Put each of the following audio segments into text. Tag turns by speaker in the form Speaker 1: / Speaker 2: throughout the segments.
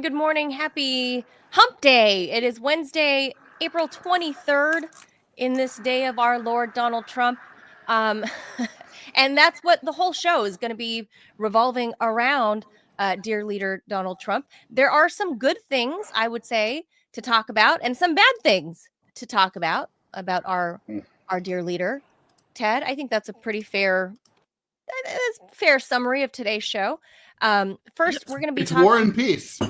Speaker 1: Good morning. Happy hump day. It is Wednesday, April 23rd, in this day of our Lord Donald Trump. And that's what the whole show is going to be revolving around, dear leader Donald Trump. There are some good things, I would say, to talk about, and some bad things to talk about our dear leader, Ted. I think that's a pretty fair summary of today's show. First, we're going to be
Speaker 2: talking war and peace.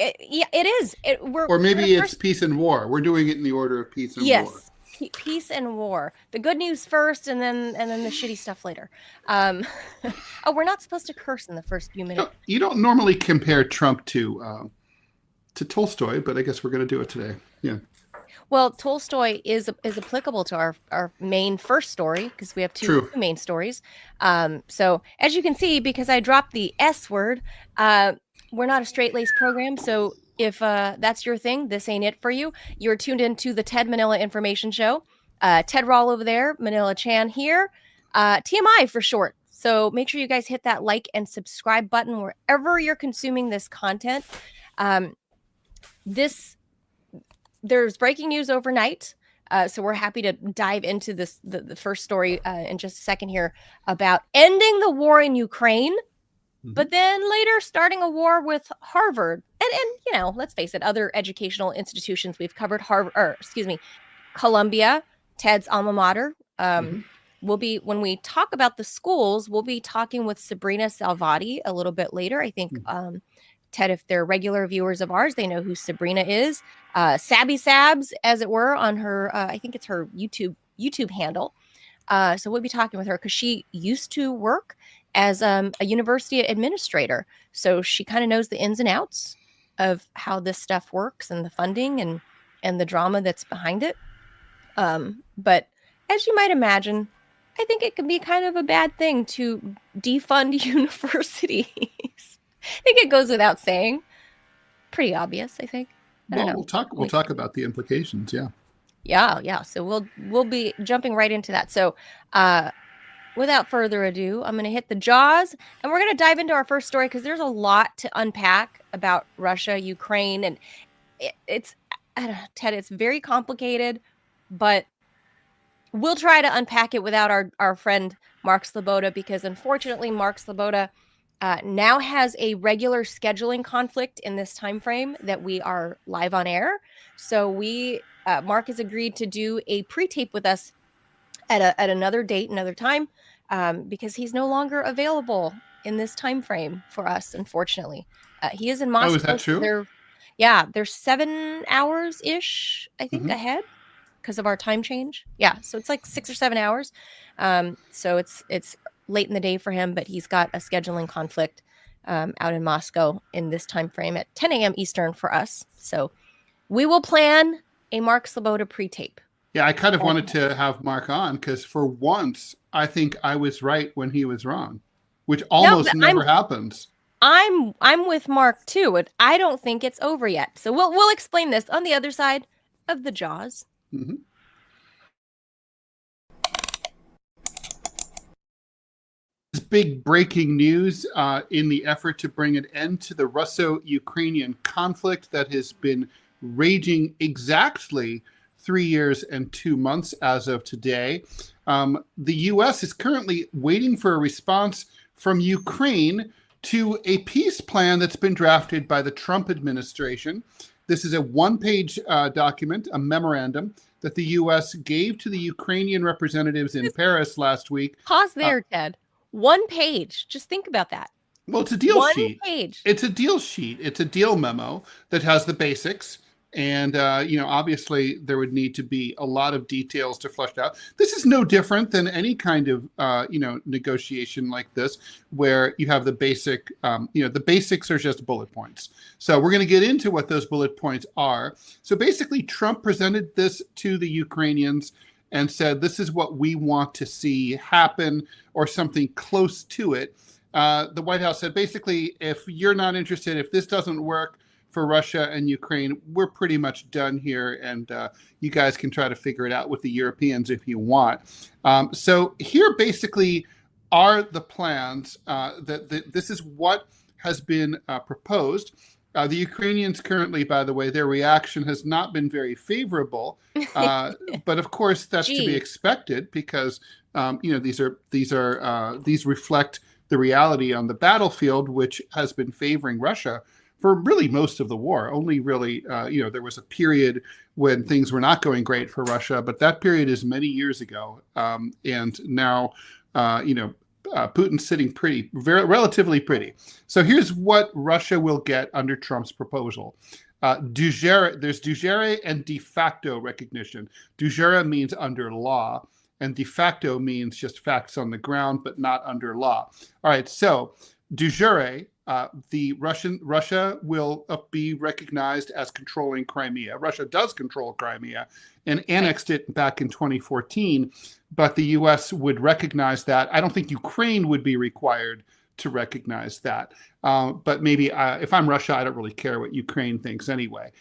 Speaker 1: It is.
Speaker 2: Or maybe it's peace and war. We're doing it in the order of peace and war.
Speaker 1: Yes, peace and war. The good news first, and then the shitty stuff later. We're not supposed to curse in the first few minutes.
Speaker 2: You don't normally compare Trump to Tolstoy, but I guess we're going to do it today. Yeah.
Speaker 1: Well, Tolstoy is applicable to our main first story because we have two main stories. So as you can see, because I dropped the S word, we're not a straight-laced program. So if that's your thing, this ain't it for you. You're tuned into the Ted Manila Information Show. Ted Rall over there, Manila Chan here, TMI for short. So make sure you guys hit that like and subscribe button wherever you're consuming this content. There's breaking news overnight, so we're happy to dive into the first story in just a second here about ending the war in Ukraine, but then later starting a war with Harvard and let's face it, other educational institutions we've covered. Columbia, Ted's alma mater. We'll be, when we talk about the schools, we'll be talking with Sabrina Salvati a little bit later. I think. Ted, if they're regular viewers of ours, they know who Sabrina is. Sabby Sabs, as it were, on her, I think it's her YouTube handle. So we'll be talking with her because she used to work as a university administrator. So she kind of knows the ins and outs of how this stuff works and the funding and the drama that's behind it. But as you might imagine, I think it can be kind of a bad thing to defund universities. I think it goes without saying. Pretty obvious, I think. I don't know.
Speaker 2: We'll talk about the implications. Yeah.
Speaker 1: Yeah. So we'll be jumping right into that. So without further ado, I'm going to hit the jaws, and we're going to dive into our first story because there's a lot to unpack about Russia, Ukraine, and it's, I don't know, Ted, it's very complicated, but we'll try to unpack it without our friend Mark Sloboda, because unfortunately, Mark Sloboda now has a regular scheduling conflict in this time frame that we are live on air. So Mark has agreed to do a pre-tape with us at another date, another time, because he's no longer available in this time frame for us, unfortunately. He is in Moscow.
Speaker 2: Oh, is that true?
Speaker 1: They're 7 hours ish, I think, ahead because of our time change. Yeah, so it's like 6 or 7 hours. So it's late in the day for him, but he's got a scheduling conflict out in Moscow in this time frame at 10 a.m. Eastern for us. So we will plan a Mark Sloboda pre-tape.
Speaker 2: Yeah, I kind of wanted to have Mark on because for once, I think I was right when he was wrong, which almost never happens.
Speaker 1: I'm with Mark too, and I don't think it's over yet. So we'll explain this on the other side of the jaws.
Speaker 2: Mm-hmm. This big breaking news in the effort to bring an end to the Russo-Ukrainian conflict that has been raging exactly 3 years and 2 months as of today. The U.S. is currently waiting for a response from Ukraine to a peace plan that's been drafted by the Trump administration. This is a one-page document, a memorandum that the U.S. gave to the Ukrainian representatives in Paris last week.
Speaker 1: Pause there, Ted. 1 page. Just think about that.
Speaker 2: Well, it's a deal sheet.
Speaker 1: 1 page.
Speaker 2: It's a deal sheet. It's a deal memo that has the basics. And, obviously there would need to be a lot of details to flesh out. This is no different than any kind of, negotiation like this, where you have the basic, the basics are just bullet points. So we're going to get into what those bullet points are. So basically Trump presented this to the Ukrainians and said, this is what we want to see happen, or something close to it. The White House said, basically, if you're not interested, if this doesn't work for Russia and Ukraine, we're pretty much done here, and you guys can try to figure it out with the Europeans if you want. So here basically are the plans. This is what has been proposed. The Ukrainians currently, by the way, their reaction has not been very favorable, but of course that's to be expected because these reflect the reality on the battlefield, which has been favoring Russia for really most of the war. Only really, there was a period when things were not going great for Russia, but that period is many years ago. And now, Putin's sitting relatively pretty. So here's what Russia will get under Trump's proposal. There's de jure and de facto recognition. De jure means under law, and de facto means just facts on the ground, but not under law. All right, so de jure, Russia will be recognized as controlling Crimea. Russia does control Crimea and annexed it back in 2014, but the U.S. would recognize that. I don't think Ukraine would be required to recognize that. But maybe if I'm Russia, I don't really care what Ukraine thinks anyway.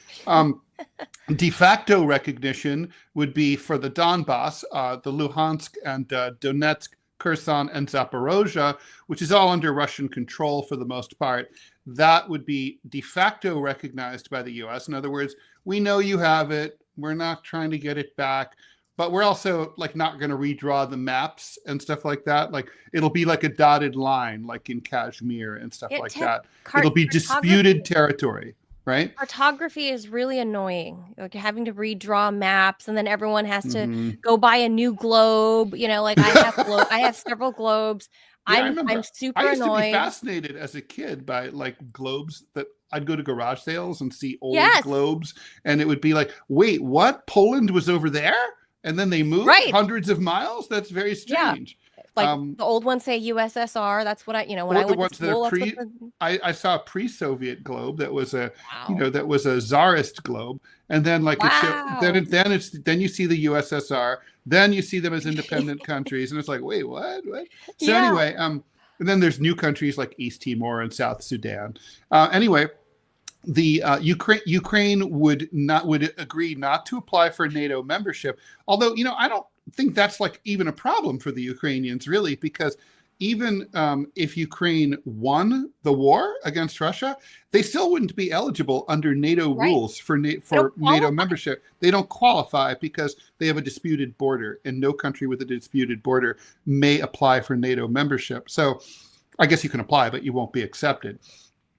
Speaker 2: De facto recognition would be for the Donbass, the Luhansk and Donetsk, Kherson, and Zaporozhye, which is all under Russian control for the most part. That would be de facto recognized by the U.S. In other words, we know you have it. We're not trying to get it back, but we're also not going to redraw the maps and stuff like that. It'll be like a dotted line, like in Kashmir and stuff like that. It'll be disputed territory. Right?
Speaker 1: Cartography is really annoying. Having to redraw maps, and then everyone has to go buy a new globe. I have several globes.
Speaker 2: Yeah,
Speaker 1: I'm super annoyed.
Speaker 2: I used to be fascinated as a kid by globes that I'd go to garage sales and see old globes, and it would be like, wait, what? Poland was over there, and then they moved hundreds of miles. That's very strange.
Speaker 1: The old ones say USSR. That's what I went to school.
Speaker 2: I saw a pre-Soviet globe that was a that was a Tsarist globe, and then then you see the USSR, then you see them as independent countries, and it's like, wait, what? So anyway, and then there's new countries like East Timor and South Sudan. Anyway, the Ukraine would agree not to apply for NATO membership, although think that's like even a problem for the Ukrainians, really, because even if Ukraine won the war against Russia, they still wouldn't be eligible under NATO rules for NATO membership. They don't qualify because they have a disputed border, and no country with a disputed border may apply for NATO membership. So I guess you can apply, but you won't be accepted.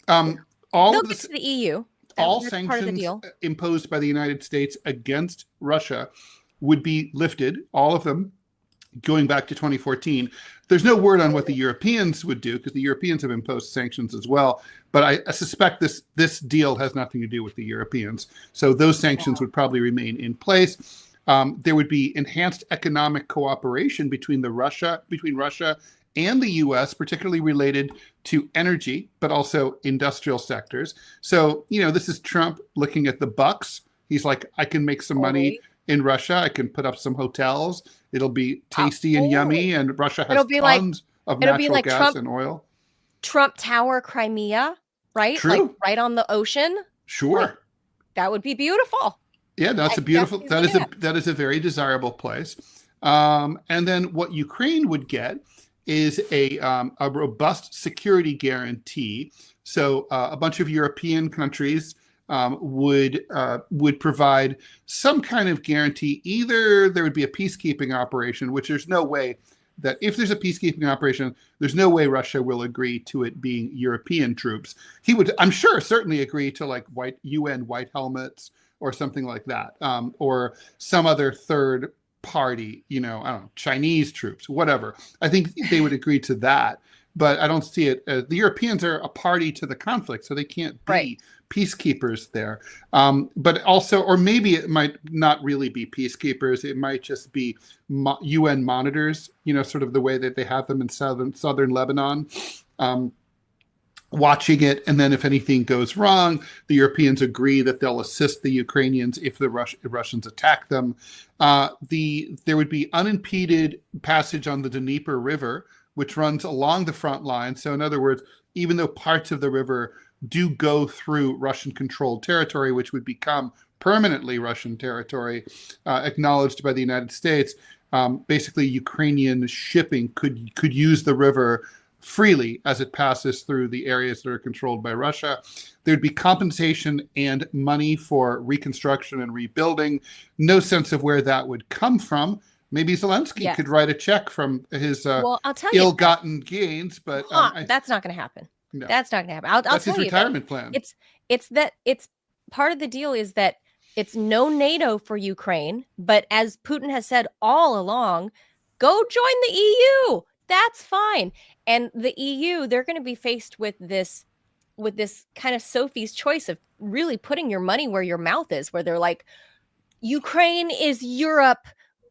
Speaker 2: All
Speaker 1: They'll
Speaker 2: of
Speaker 1: get to the EU.
Speaker 2: all
Speaker 1: That's part of the
Speaker 2: sanctions
Speaker 1: deal.
Speaker 2: imposed by the United States against Russia would be lifted, all of them, going back to 2014. There's no word on what the Europeans would do, because the Europeans have imposed sanctions as well. But I suspect this deal has nothing to do with the Europeans. So those sanctions would probably remain in place. There would be enhanced economic cooperation between Russia and the U.S., particularly related to energy, but also industrial sectors. So, this is Trump looking at the bucks. He's like, I can make some money in Russia. I can put up some hotels. It'll be tasty and yummy. And Russia has tons of natural gas and oil.
Speaker 1: Trump Tower, Crimea, right?
Speaker 2: True.
Speaker 1: Like right on the ocean.
Speaker 2: Sure.
Speaker 1: Like, that would be beautiful.
Speaker 2: Yeah, that's a beautiful, that is a very desirable place. And then what Ukraine would get is a robust security guarantee. So a bunch of European countries would provide some kind of guarantee. Either there would be a peacekeeping operation, which there's no way that if there's a peacekeeping operation, there's no way Russia will agree to it being European troops. He would, I'm sure, certainly agree to like UN white helmets or something like that, or some other third party, I don't know, Chinese troops, whatever. I think they would agree to that, but I don't see it. The Europeans are a party to the conflict, so they can't be peacekeepers there. But also, or maybe it might not really be peacekeepers. It might just be UN monitors, sort of the way that they have them in southern Lebanon, watching it. And then if anything goes wrong, the Europeans agree that they'll assist the Ukrainians if the Russians attack them. There would be unimpeded passage on the Deniper River, which runs along the front line. So in other words, even though parts of the river do go through Russian-controlled territory, which would become permanently Russian territory, acknowledged by the United States, basically Ukrainian shipping could use the river freely as it passes through the areas that are controlled by Russia. There'd be compensation and money for reconstruction and rebuilding. No sense of where that would come from. Maybe Zelensky could write a check from his ill-gotten gains, but
Speaker 1: that's not going to happen.
Speaker 2: No.
Speaker 1: That's not going to happen. I'll
Speaker 2: that's
Speaker 1: tell
Speaker 2: his
Speaker 1: you
Speaker 2: retirement plan.
Speaker 1: It's part of the deal is that it's no NATO for Ukraine, but as Putin has said all along, go join the EU. That's fine. And the EU, they're going to be faced with this kind of Sophie's choice of really putting your money where your mouth is, where they're like, Ukraine is Europe.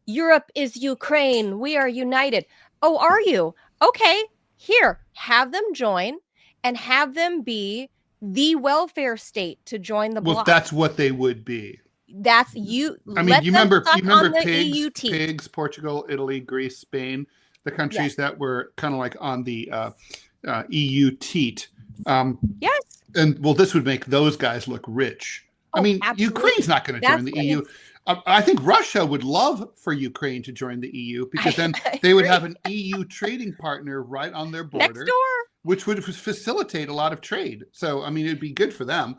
Speaker 1: Europe is Ukraine. We are united. Oh, are you? Okay, here, have them join and have them be the welfare state to join the bloc.
Speaker 2: Well, that's what they would be.
Speaker 1: That's you.
Speaker 2: I mean, you remember pigs, Portugal, Italy, Greece, Spain, the countries that were kind of like on the EU teat.
Speaker 1: Yes.
Speaker 2: And well, this would make those guys look rich. I mean, absolutely. Ukraine's not going to join the EU. I think Russia would love for Ukraine to join the EU because then they would have an EU trading partner right on their border.
Speaker 1: Next door.
Speaker 2: Which would facilitate a lot of trade. So, I mean, it'd be good for them.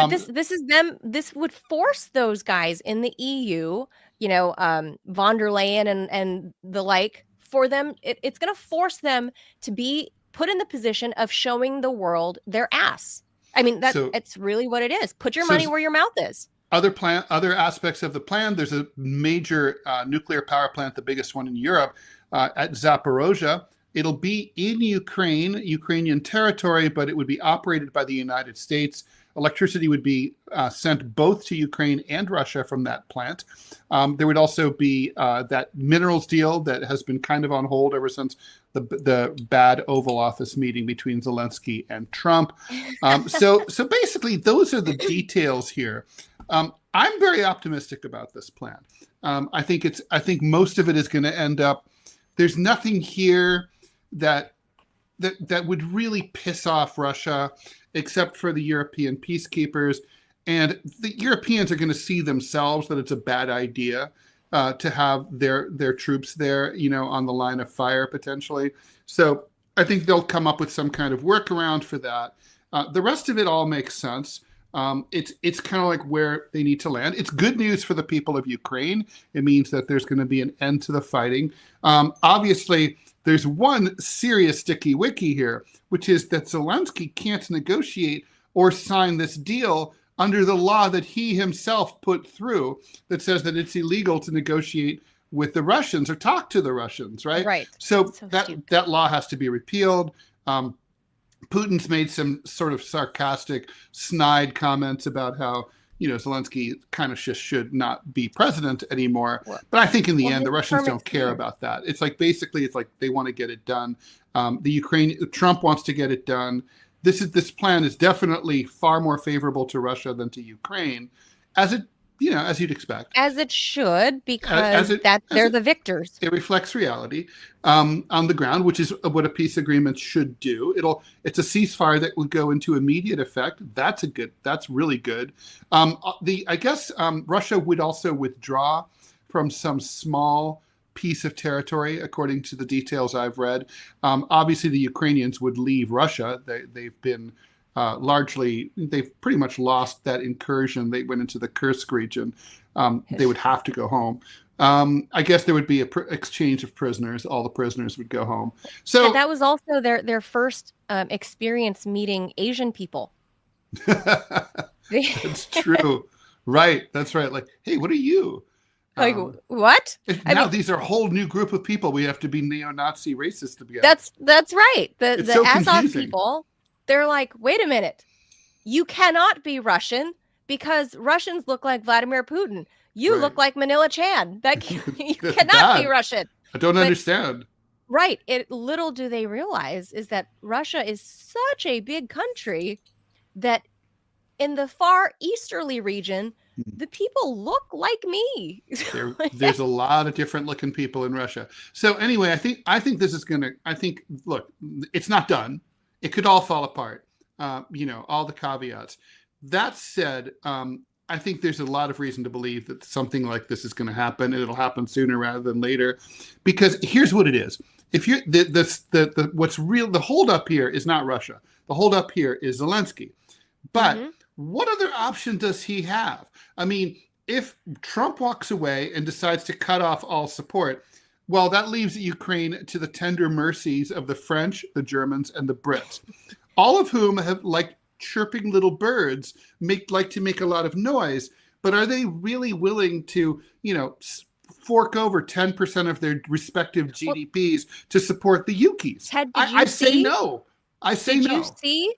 Speaker 1: This is them. This would force those guys in the EU, von der Leyen and the like, for them. It's going to force them to be put in the position of showing the world their ass. I mean, it's really what it is. Put your money where your mouth is.
Speaker 2: Other aspects of the plan, there's a major nuclear power plant, the biggest one in Europe, at Zaporozhye. It'll be in Ukrainian territory, but it would be operated by the United States. Electricity would be sent both to Ukraine and Russia from that plant. There would also be that minerals deal that has been kind of on hold ever since the bad Oval Office meeting between Zelensky and Trump. So basically, those are the details here. I'm very optimistic about this plan. I think most of it is going to end up. There's nothing here that would really piss off Russia, except for the European peacekeepers. And the Europeans are going to see themselves that it's a bad idea to have their troops there, on the line of fire potentially. So I think they'll come up with some kind of workaround for that. The rest of it all makes sense. It's kind of like where they need to land. It's good news for the people of Ukraine. It means that there's going to be an end to the fighting. Obviously, there's one serious sticky wicky here, which is that Zelensky can't negotiate or sign this deal under the law that he himself put through that says that it's illegal to negotiate with the Russians or talk to the Russians, right?
Speaker 1: Right.
Speaker 2: So that law has to be repealed. Putin's made some sort of sarcastic, snide comments about how, Zelensky kind of just should not be president anymore. But I think in the end, the Russians don't care about that. It's like they want to get it done. Trump wants to get it done. This plan is definitely far more favorable to Russia than to Ukraine, as you'd expect.
Speaker 1: As it should, because they're the victors.
Speaker 2: It reflects reality on the ground, which is what a peace agreement should do. It's a ceasefire that would go into immediate effect. That's really good. I guess Russia would also withdraw from some small piece of territory, according to the details I've read. Obviously, the Ukrainians would leave Russia. They've been they've pretty much lost that incursion. They went into the Kursk region. They would have to go home. I guess there would be an exchange of prisoners. All the prisoners would go home. So
Speaker 1: that was also their first experience meeting Asian people.
Speaker 2: That's true. Right. That's right. Like, hey, what are you?
Speaker 1: Like, what?
Speaker 2: Now these are a whole new group of people. We have to be neo-Nazi racist to be honest.
Speaker 1: That's right. The
Speaker 2: so
Speaker 1: Azov
Speaker 2: confusing.
Speaker 1: people, they're like, wait a minute. You cannot be Russian because Russians look like Vladimir Putin. You look like Manila Chan. You cannot be Russian.
Speaker 2: I don't understand.
Speaker 1: Right. Little do they realize is that Russia is such a big country that in the far easterly region, the people look like me.
Speaker 2: There's a lot of different looking people in Russia. So anyway, I think this is look, it's not done. It could all fall apart. All the caveats. That said, I think there's a lot of reason to believe that something like this is going to happen, and it'll happen sooner rather than later. Because here's what it is: if you're the holdup here is not Russia. The holdup here is Zelensky. But what other option does he have? I mean, if Trump walks away and decides to cut off all support, well, that leaves Ukraine to the tender mercies of the French, the Germans, and the Brits, all of whom have, like chirping little birds, like to make a lot of noise. But are they really willing to, fork over 10% of their respective GDPs to support the Ukis?
Speaker 1: Ted,
Speaker 2: I say no. I say no.
Speaker 1: Did you see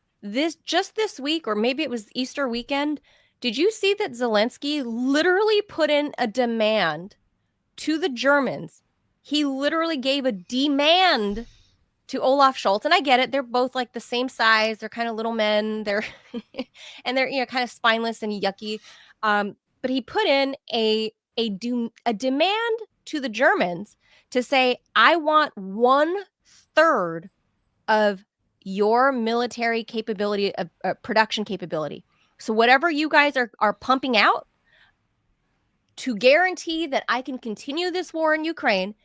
Speaker 1: this week, or maybe it was Easter weekend? Did you see that Zelensky literally put in a demand to the Germans? He literally gave a demand to Olaf Scholz, and I get it. They're both like the same size. They're kind of little men. They're kind of spineless and yucky. But he put in a demand to the Germans to say, I want 1/3 of your military capability, of production capability. So whatever you guys are pumping out, to guarantee that I can continue this war in Ukraine,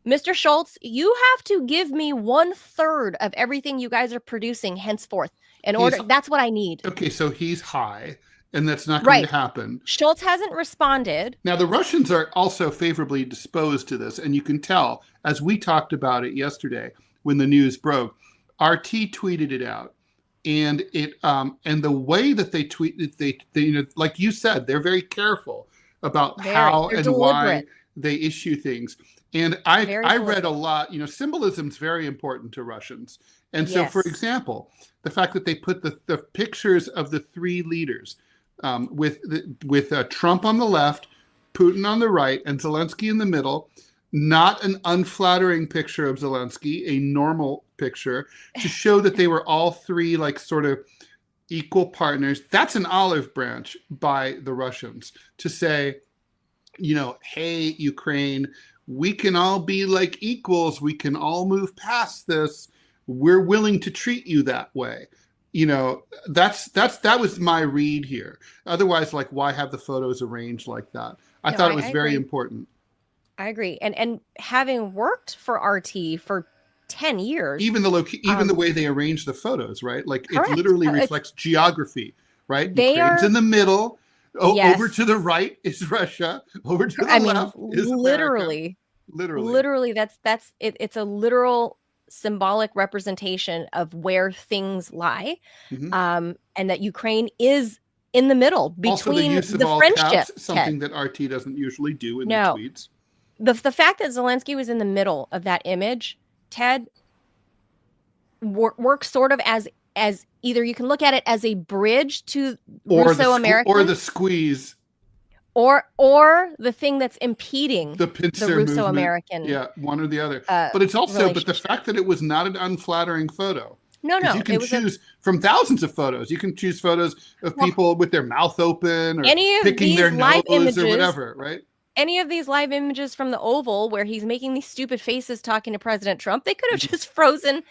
Speaker 1: Mr. Scholz, you have to give me 1/3 of everything you guys are producing henceforth in order. That's what I need.
Speaker 2: Okay, so he's high, and that's not going to happen.
Speaker 1: Scholz hasn't responded.
Speaker 2: Now, the Russians are also favorably disposed to this, and you can tell, as we talked about it yesterday when the news broke, RT tweeted it out. And and the way that they tweet it, they like you said, they're very careful about how and why they issue things. And I read a lot, symbolism is very important to Russians. And so, for example, the fact that they put the pictures of the three leaders with Trump on the left, Putin on the right, and Zelensky in the middle, not an unflattering picture of Zelensky, a normal picture, to show that they were all three like sort of equal partners. That's an olive branch by the Russians to say, hey, Ukraine, we can all be like equals. We can all move past this. We're willing to treat you that way. that was my read here. Otherwise, like, why have the photos arranged like that? I thought it was very important.
Speaker 1: I agree. And having worked for RT for 10 years,
Speaker 2: even the way they arrange the photos, right? Like,
Speaker 1: correct.
Speaker 2: It literally reflects geography, right?
Speaker 1: Ukraine's
Speaker 2: in the middle.
Speaker 1: Yes.
Speaker 2: Over to the right is Russia. Over to the left is
Speaker 1: literally
Speaker 2: America.
Speaker 1: Literally, that's it. It's a literal symbolic representation of where things lie, and that Ukraine is in the middle between
Speaker 2: also, the use of all
Speaker 1: friendship.
Speaker 2: Caps, something that RT doesn't usually do in their tweets.
Speaker 1: The fact that Zelensky was in the middle of that image, Ted, works sort of as either you can look at it as a bridge to Russo-American,
Speaker 2: or the squeeze,
Speaker 1: or the thing that's impeding
Speaker 2: the
Speaker 1: Russo-American.
Speaker 2: Yeah, one or the other. But it's also, but the fact that it was not an unflattering photo.
Speaker 1: No.
Speaker 2: You can choose from thousands of photos. You can choose photos of people with their mouth open or picking their nose or whatever, right?
Speaker 1: Any of these live images from the Oval where he's making these stupid faces talking to President Trump, they could have just frozen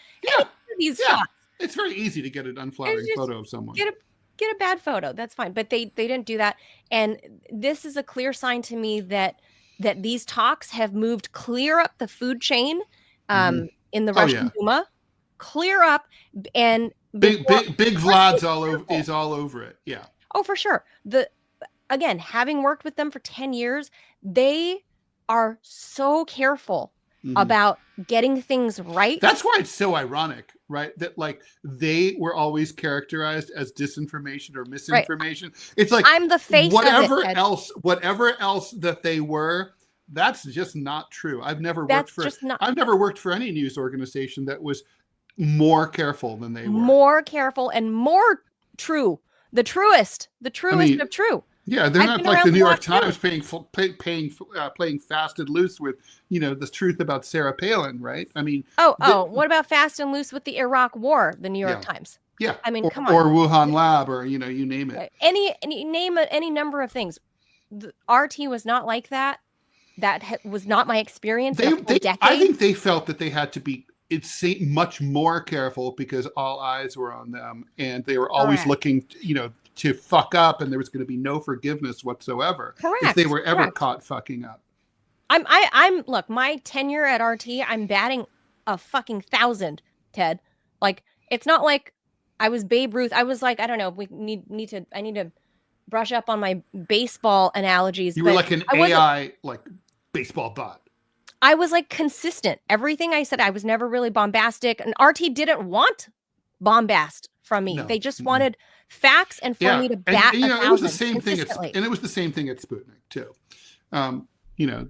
Speaker 1: these shots.
Speaker 2: It's very easy to get an unflattering photo of someone.
Speaker 1: Get a bad photo. That's fine. But they didn't do that. And this is a clear sign to me that these talks have moved clear up the food chain in the Russian Duma. Clear up, and
Speaker 2: big Vlad's is all over it. Yeah.
Speaker 1: Oh, for sure. Again, having worked with them for 10 years, they are so careful about getting things right.
Speaker 2: That's why it's so ironic, right? That, like, they were always characterized as disinformation or misinformation. Right. It's like,
Speaker 1: I'm the face
Speaker 2: whatever
Speaker 1: of it,
Speaker 2: whatever else that they were, that's just not true. I've never worked for any news organization that was more careful than they were.
Speaker 1: More careful and more true. The truest of true.
Speaker 2: Yeah, they're not like the New York Times playing fast and loose with, the truth about Sarah Palin, right? I mean,
Speaker 1: what about fast and loose with the Iraq War? The New York Times.
Speaker 2: Yeah,
Speaker 1: I mean, come on.
Speaker 2: Or Wuhan Lab, or you name it.
Speaker 1: Any number of things. The RT was not like that. That was not my experience. I
Speaker 2: think they felt that they had to be much more careful because all eyes were on them, and they were always looking, to fuck up, and there was going to be no forgiveness whatsoever.
Speaker 1: Correct.
Speaker 2: If they were ever caught fucking up.
Speaker 1: Look, my tenure at RT, I'm batting a fucking 1,000, Ted. Like, it's not like I was Babe Ruth. I was like, I don't know, I need to brush up on my baseball analogies.
Speaker 2: You were like an AI, like, baseball bot.
Speaker 1: I was like consistent. Everything I said, I was never really bombastic, and RT didn't want bombast from me. No. They just wanted facts and for me to bat
Speaker 2: it was the same thing and it was the same thing at Sputnik too.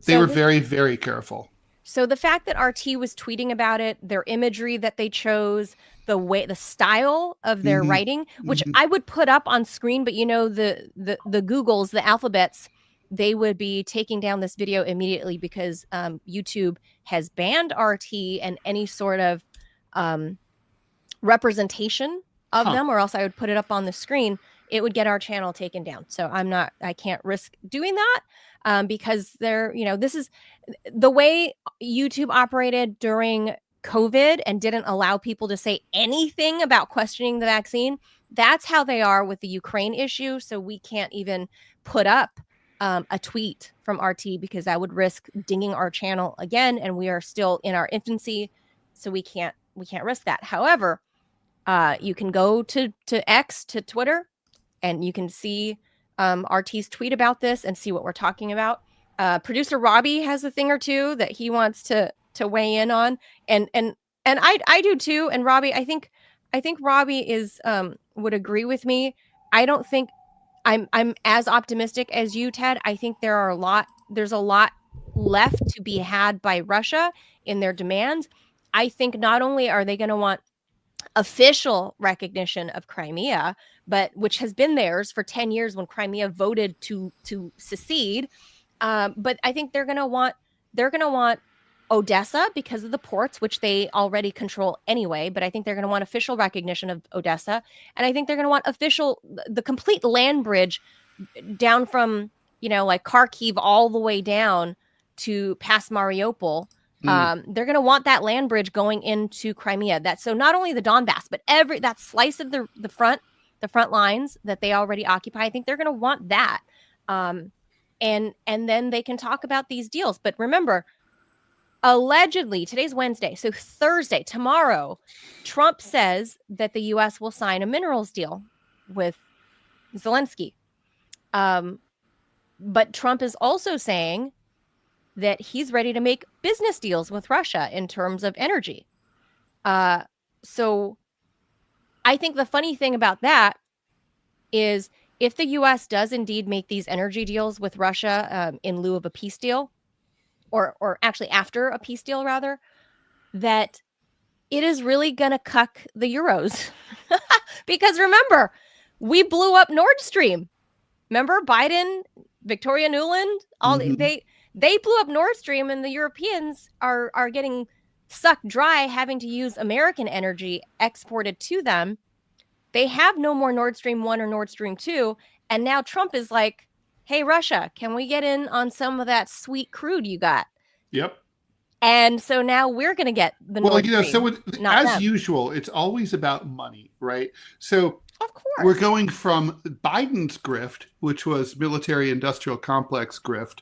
Speaker 2: They were very, very careful.
Speaker 1: So the fact that RT was tweeting about it, their imagery that they chose, the style of their writing, which I would put up on screen, but the Googles, the alphabets, they would be taking down this video immediately because YouTube has banned RT and any sort of representation of them, or else I would put it up on the screen. It would get our channel taken down. So I can't risk doing that because this is the way YouTube operated during COVID and didn't allow people to say anything about questioning the vaccine. That's how they are with the Ukraine issue. So we can't even put up a tweet from RT because that would risk dinging our channel again. And we are still in our infancy. So we can't risk that. However, you can go to X, to Twitter, and you can see RT's tweet about this and see what we're talking about. Producer Robbie has a thing or two that he wants to weigh in on, and I do too. And Robbie, I think Robbie is would agree with me. I don't think I'm as optimistic as you, Ted. I think there's a lot left to be had by Russia in their demands. I think not only are they going to want official recognition of Crimea, but which has been theirs for 10 years when Crimea voted to secede. But I think they're going to want Odessa because of the ports, which they already control anyway. But I think they're going to want official recognition of Odessa. And I think they're going to want the complete land bridge down from, like Kharkiv all the way down to past Mariupol. They're going to want that land bridge going into Crimea. So not only the Donbass, but that slice of the front lines that they already occupy. I think they're going to want that. And then they can talk about these deals. But remember, allegedly, today's Wednesday, so Thursday, tomorrow, Trump says that the U.S. will sign a minerals deal with Zelensky. But Trump is also saying that he's ready to make business deals with Russia in terms of energy. So I think the funny thing about that is if the U.S. does indeed make these energy deals with Russia in lieu of a peace deal, or actually after a peace deal, rather, that it is really going to cuck the Euros. Because remember, we blew up Nord Stream. Remember Biden, Victoria Nuland, they blew up Nord Stream, and the Europeans are getting sucked dry, having to use American energy exported to them. They have no more Nord Stream 1 or Nord Stream 2. And now Trump is like, hey, Russia, can we get in on some of that sweet crude you got?
Speaker 2: Yep.
Speaker 1: And so now we're going to get the Nord Stream.
Speaker 2: So as usual, it's always about money, right? So
Speaker 1: of course,
Speaker 2: we're going from Biden's grift, which was military industrial complex grift,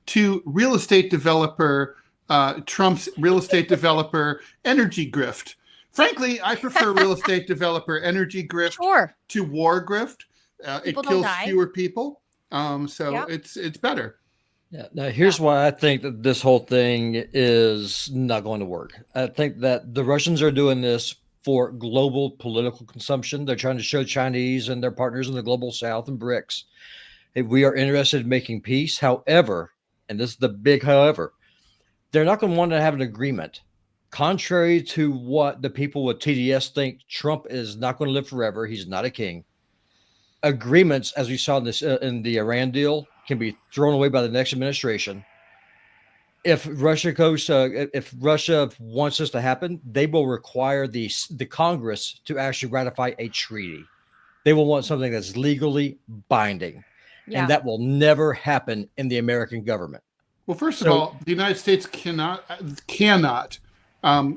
Speaker 2: to real estate developer, Trump's real estate developer energy grift. Frankly, I prefer real estate developer energy grift to war grift. It kills fewer people. It's better.
Speaker 3: Yeah. Now, here's why I think that this whole thing is not going to work. I think that the Russians are doing this for global political consumption. They're trying to show Chinese and their partners in the global South and BRICS, hey, we are interested in making peace. However, and this is the big however, they're not going to want to have an agreement. Contrary to what the people with TDS think, Trump is not going to live forever. He's not a king. Agreements, as we saw in this in the Iran deal, can be thrown away by the next administration. If Russia wants this to happen, they will require the Congress to actually ratify a treaty. They will want something that's legally binding, and that will never happen in the American government.
Speaker 2: Well, first of all, the United States cannot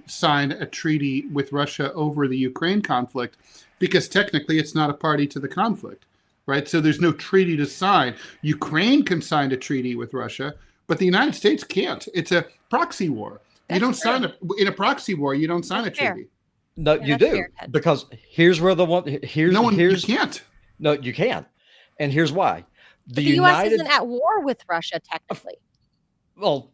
Speaker 2: sign a treaty with Russia over the Ukraine conflict because technically it's not a party to the conflict, right? So there's no treaty to sign. Ukraine can sign a treaty with Russia, but the United States can't. It's a proxy war. You don't sign in a proxy war. You don't sign a treaty.
Speaker 3: No, you do, because here's where you
Speaker 2: can't.
Speaker 3: No, you can't, and here's why.
Speaker 1: The U.S. isn't at war with Russia technically.
Speaker 3: Well,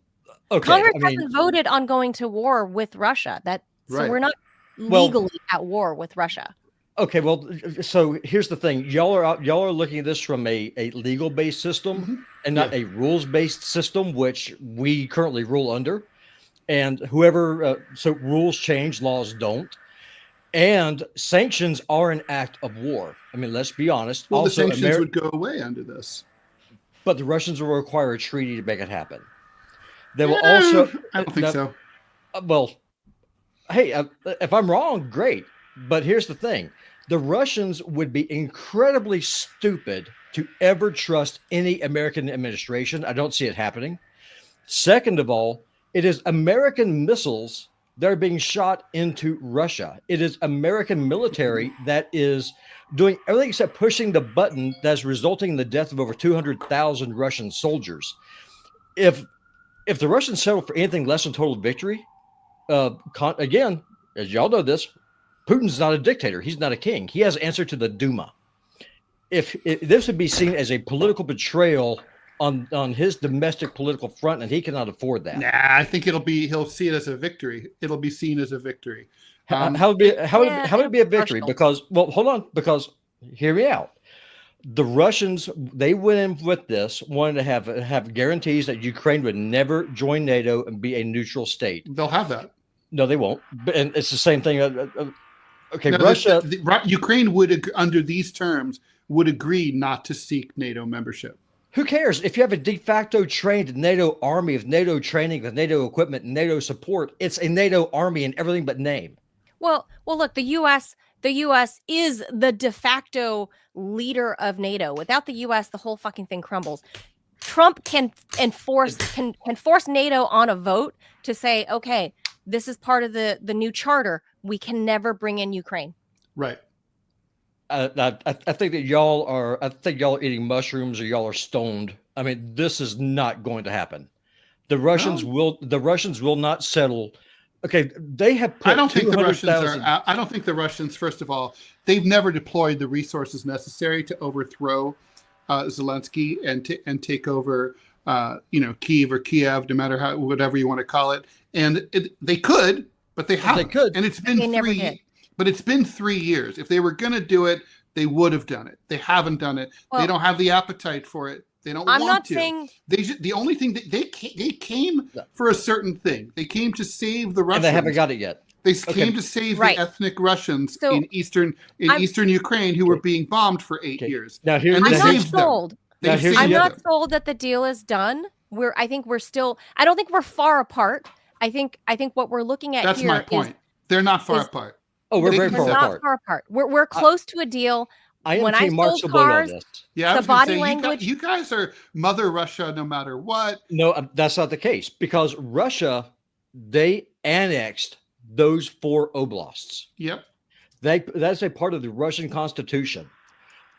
Speaker 3: okay.
Speaker 1: Congress hasn't voted on going to war with Russia. So we're not legally at war with Russia.
Speaker 3: Okay, well, so here's the thing: y'all are looking at this from a legal-based system and not a rules-based system, which we currently rule under. And whoever so rules change, laws don't, and sanctions are an act of war. I mean, let's be honest.
Speaker 2: Well, also, the sanctions would go away under this,
Speaker 3: but the Russians will require a treaty to make it happen. They will also.
Speaker 2: I don't think so.
Speaker 3: Well, hey, if I'm wrong, great. But here's the thing. The Russians would be incredibly stupid to ever trust any American administration. I don't see it happening. Second of all, it is American missiles that are being shot into Russia. It is American military that is doing everything except pushing the button that's resulting in the death of over 200,000 Russian soldiers. If the Russians settle for anything less than total victory, again, as y'all know this, Putin's not a dictator. He's not a king. He has answer to the Duma. If this would be seen as a political betrayal on his domestic political front, and he cannot afford that.
Speaker 2: Nah, I think he'll see it as a victory. It'll be seen as a victory.
Speaker 3: How would it be a victory? Because, well, hold on, because hear me out. The Russians, they went in with this, wanted to have guarantees that Ukraine would never join NATO and be a neutral state.
Speaker 2: They'll have that.
Speaker 3: No, they won't. And it's the same thing. Okay,
Speaker 2: no,
Speaker 3: Russia.
Speaker 2: Ukraine would, under these terms, would agree not to seek NATO membership.
Speaker 3: Who cares? If you have a de facto trained NATO army with NATO training, with NATO equipment, and NATO support, it's a NATO army in everything but name.
Speaker 1: Well, look, the U.S. is the de facto leader of NATO. Without the U.S., the whole fucking thing crumbles. Trump can force NATO on a vote to say, okay, this is part of the new charter. We can never bring in Ukraine.
Speaker 2: Right.
Speaker 3: I think that y'all are. I think y'all are eating mushrooms or y'all are stoned. I mean, this is not going to happen. The Russians will. The Russians will not settle. Okay, they have put
Speaker 2: I don't think the
Speaker 3: 200,000.
Speaker 2: I don't think the Russians, first of all, they've never deployed the resources necessary to overthrow Zelensky and take over, Kyiv or Kiev, no matter whatever you want to call it. And they could, but they haven't. They could, and it's been But it's been 3 years. If they were going to do it, they would have done it. They haven't done it. Well, they don't have the appetite for it. They don't want to. The only thing that they came for a certain thing. They came to save the Russians.
Speaker 3: And they haven't got it yet.
Speaker 2: They came to save the ethnic Russians in eastern Ukraine who were being bombed for 8 years.
Speaker 1: Now I'm not sold. I'm not sold that the deal is done. I don't think we're far apart. I think what we're looking at
Speaker 2: That's
Speaker 1: here
Speaker 2: my point. They're not far apart.
Speaker 3: Oh, we're very far
Speaker 1: apart. We're close to a deal.
Speaker 3: When I sold cars,
Speaker 2: the body language. You guys are Mother Russia, no matter what.
Speaker 3: No, that's not the case, because Russia, they annexed those 4 oblasts.
Speaker 2: Yep.
Speaker 3: That's a part of the Russian Constitution.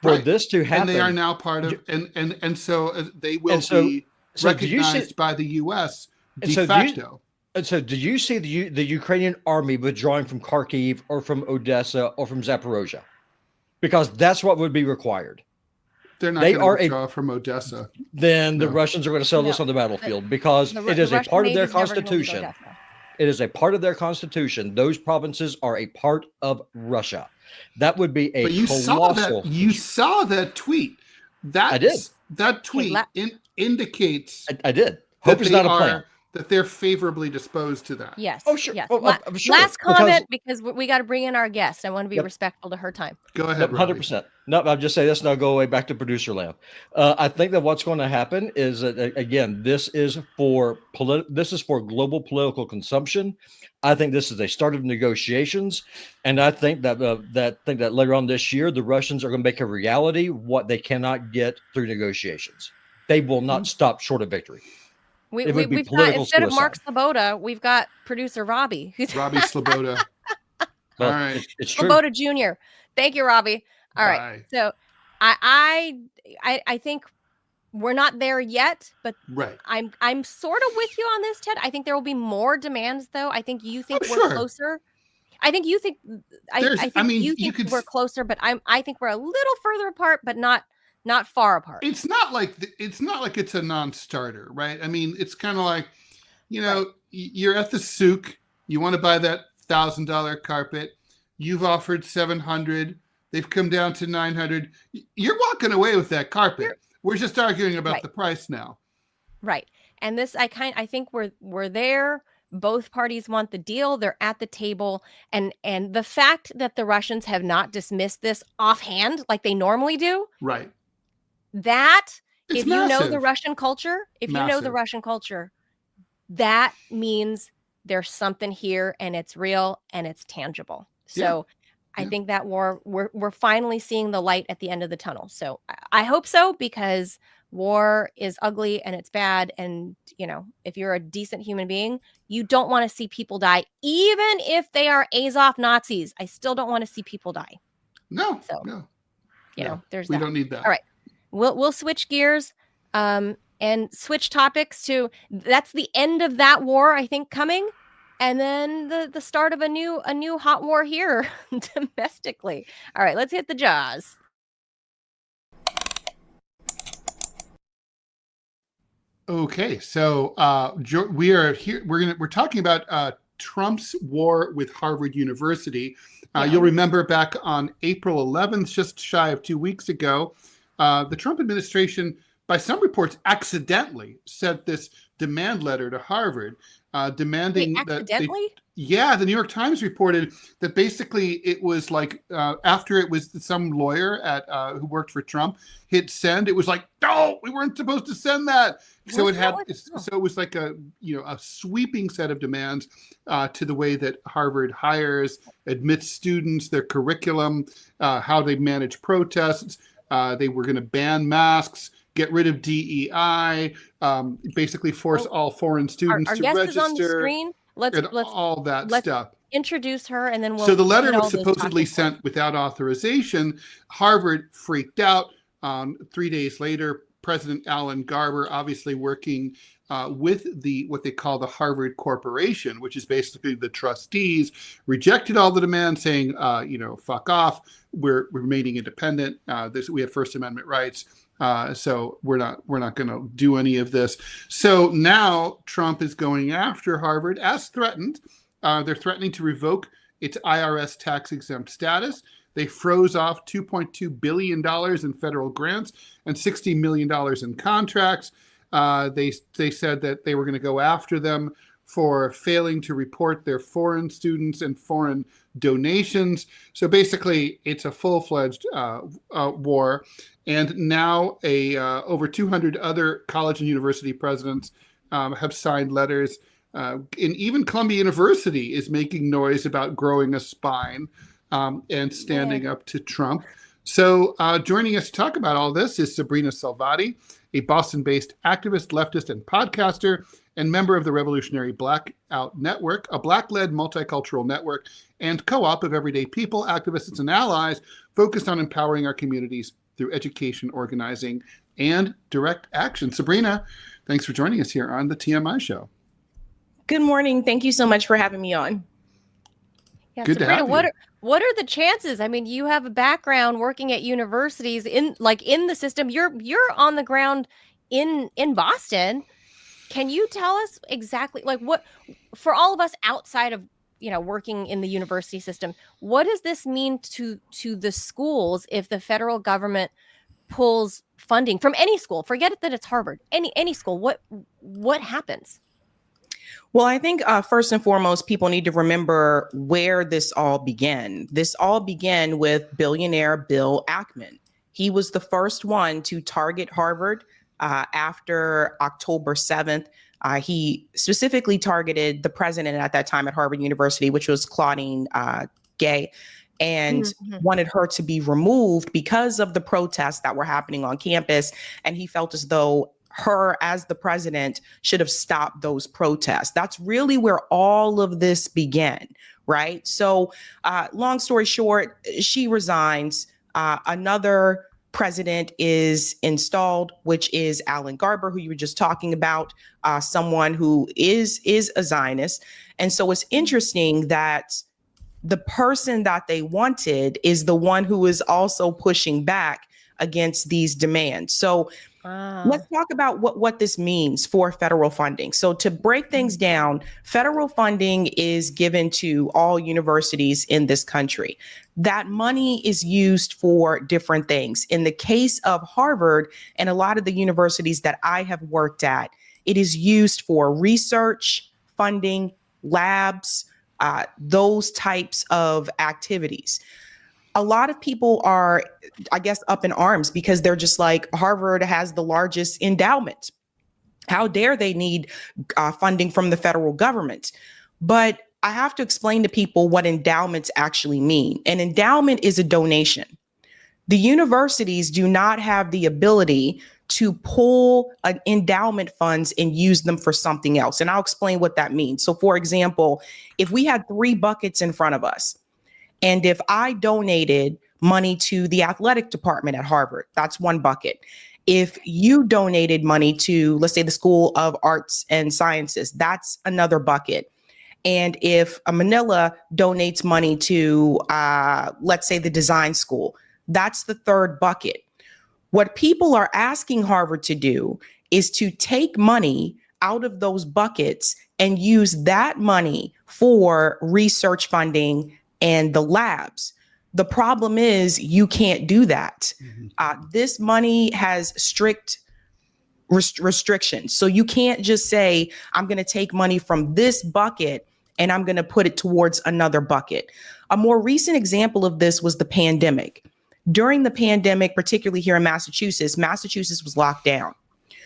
Speaker 3: For this to happen,
Speaker 2: and they are now part of, and so they will be recognized by the U.S. de facto.
Speaker 3: And so, do you see the Ukrainian army withdrawing from Kharkiv or from Odessa or from Zaporozhye? Because that's what would be required.
Speaker 2: They're not going to withdraw from Odessa.
Speaker 3: Then the Russians are going to sell this on the battlefield, because it is a part of their constitution. It is a part of their constitution. Those provinces are a part of Russia. That would be a colossal.
Speaker 2: You saw that tweet.
Speaker 3: I did.
Speaker 2: That tweet indicates.
Speaker 3: I did. Hope is not a plan.
Speaker 2: That they're favorably disposed to that.
Speaker 1: Yes.
Speaker 3: Oh, sure.
Speaker 1: Yes.
Speaker 3: Oh, sure.
Speaker 1: Last comment, because we got to bring in our guest. I want to be respectful to her time.
Speaker 2: Go ahead.
Speaker 3: 100%. No, I'll just say this, and I'll go away back to producer land. I think that what's going to happen is that, again, this is for global political consumption. I think this is a start of negotiations, and I think that later on this year, the Russians are going to make a reality what they cannot get through negotiations. They will not stop short of victory.
Speaker 1: We've got, instead of Mark Sloboda, we've got producer Robbie.
Speaker 2: Robbie Sloboda. All right.
Speaker 3: It's true.
Speaker 1: Sloboda Jr. Thank you, Robbie. All right. So I think we're not there yet, but I'm sort of with you on this, Ted. I think there will be more demands, though. I think you think we're closer. I think you think you think we're closer, but I think we're a little further apart, but not far apart.
Speaker 2: It's not like it's a non-starter, right? I mean, it's kind of like, you're at the souk, you want to buy that $1,000 carpet, you've offered $700, they've come down to $900. You're walking away with that carpet. We're just arguing about the price now.
Speaker 1: Right. And this, I think we're there. Both parties want the deal. They're at the table. And the fact that the Russians have not dismissed this offhand like they normally do.
Speaker 2: Right.
Speaker 1: That,
Speaker 2: it's
Speaker 1: if
Speaker 2: massive.
Speaker 1: you know the Russian culture, that means there's something here and it's real and it's tangible. So I think that we're finally seeing the light at the end of the tunnel. So I hope so, because war is ugly and it's bad. And, if you're a decent human being, you don't want to see people die, even if they are Azov Nazis. I still don't want to see people die.
Speaker 2: No.
Speaker 1: There's
Speaker 2: we don't need that.
Speaker 1: All right. We'll switch gears and switch topics to, that's the end of that war, I think, coming. And then the start of a new hot war here domestically. All right, let's hit the jaws.
Speaker 2: Okay, so we are here. We're talking about Trump's war with Harvard University. You'll remember back on April 11th, just shy of 2 weeks ago, the Trump administration, by some reports, accidentally sent this demand letter to Harvard, demanding
Speaker 1: accidentally?
Speaker 2: The New York Times reported that basically it was like after it was some lawyer who worked for Trump hit send, it was like, no, we weren't supposed to send that. So it was like a sweeping set of demands to the way that Harvard hires, admits students, their curriculum, how they manage protests. They were going to ban masks, get rid of DEI, basically force all foreign students
Speaker 1: our
Speaker 2: to
Speaker 1: guest
Speaker 2: register.
Speaker 1: is on the screen. Let's
Speaker 2: all that stuff.
Speaker 1: Introduce her, and then we'll.
Speaker 2: So the letter was supposedly sent without authorization. Harvard freaked out. 3 days later, President Alan Garber, obviously working with what they call the Harvard Corporation, which is basically the trustees, rejected all the demands, saying, fuck off. We're remaining independent. We have First Amendment rights. So we're not going to do any of this. So now Trump is going after Harvard as threatened. They're threatening to revoke its IRS tax exempt status. They froze off $2.2 billion in federal grants and $60 million in contracts. They said that they were going to go after them for failing to report their foreign students and foreign donations. So basically, it's a full-fledged war. And now over 200 other college and university presidents have signed letters. And even Columbia University is making noise about growing a spine and standing up to Trump. So joining us to talk about all this is Sabrina Salvati, a Boston-based activist, leftist, and podcaster, and member of the Revolutionary Blackout Network, a Black-led multicultural network and co-op of everyday people, activists, and allies focused on empowering our communities through education, organizing, and direct action. Sabrina, thanks for joining us here on the TMI Show.
Speaker 4: Good morning. Thank you so much for having me on.
Speaker 1: Yeah,
Speaker 2: Good
Speaker 1: Sabrina,
Speaker 2: to have you.
Speaker 1: What are the chances? I mean, you have a background working at universities in the system. You're on the ground in Boston. Can you tell us exactly what, for all of us outside of working in the university system, what does this mean to the schools if the federal government pulls funding from any school? Forget that it's Harvard. Any school. What happens?
Speaker 4: Well, I think first and foremost, people need to remember where this all began. This all began with billionaire Bill Ackman. He was the first one to target Harvard after October 7th. He specifically targeted the president at that time at Harvard University, which was Claudine Gay, and wanted her to be removed because of the protests that were happening on campus. And he felt as though her, as the president, should have stopped those protests. That's really where all of this began, right? So long story short, she resigns. Another president is installed, which is Alan Garber, who you were just talking about, someone who is a Zionist. And so it's interesting that the person that they wanted is the one who is also pushing back against these demands. So let's talk about what this means for federal funding. So to break things down, federal funding is given to all universities in this country. That money is used for different things. In the case of Harvard and a lot of the universities that I have worked at, it is used for research, funding, labs, those types of activities. A lot of people are, I guess, up in arms because they're just like, Harvard has the largest endowment. How dare they need funding from the federal government? But I have to explain to people what endowments actually mean. An endowment is a donation. The universities do not have the ability to pull an endowment funds and use them for something else. And I'll explain what that means. So for example, if we had 3 buckets in front of us, and if I donated money to the athletic department at Harvard, that's one bucket. If you donated money to, let's say, the School of Arts and Sciences, that's another bucket. And if Manila donates money to, let's say, the design school, that's the third bucket. What people are asking Harvard to do is to take money out of those buckets and use that money for research funding and the labs. The problem is you can't do that. This money has strict restrictions. So you can't just say, I'm going to take money from this bucket and I'm going to put it towards another bucket. A more recent example of this was the pandemic. During the pandemic, particularly here in Massachusetts was locked down.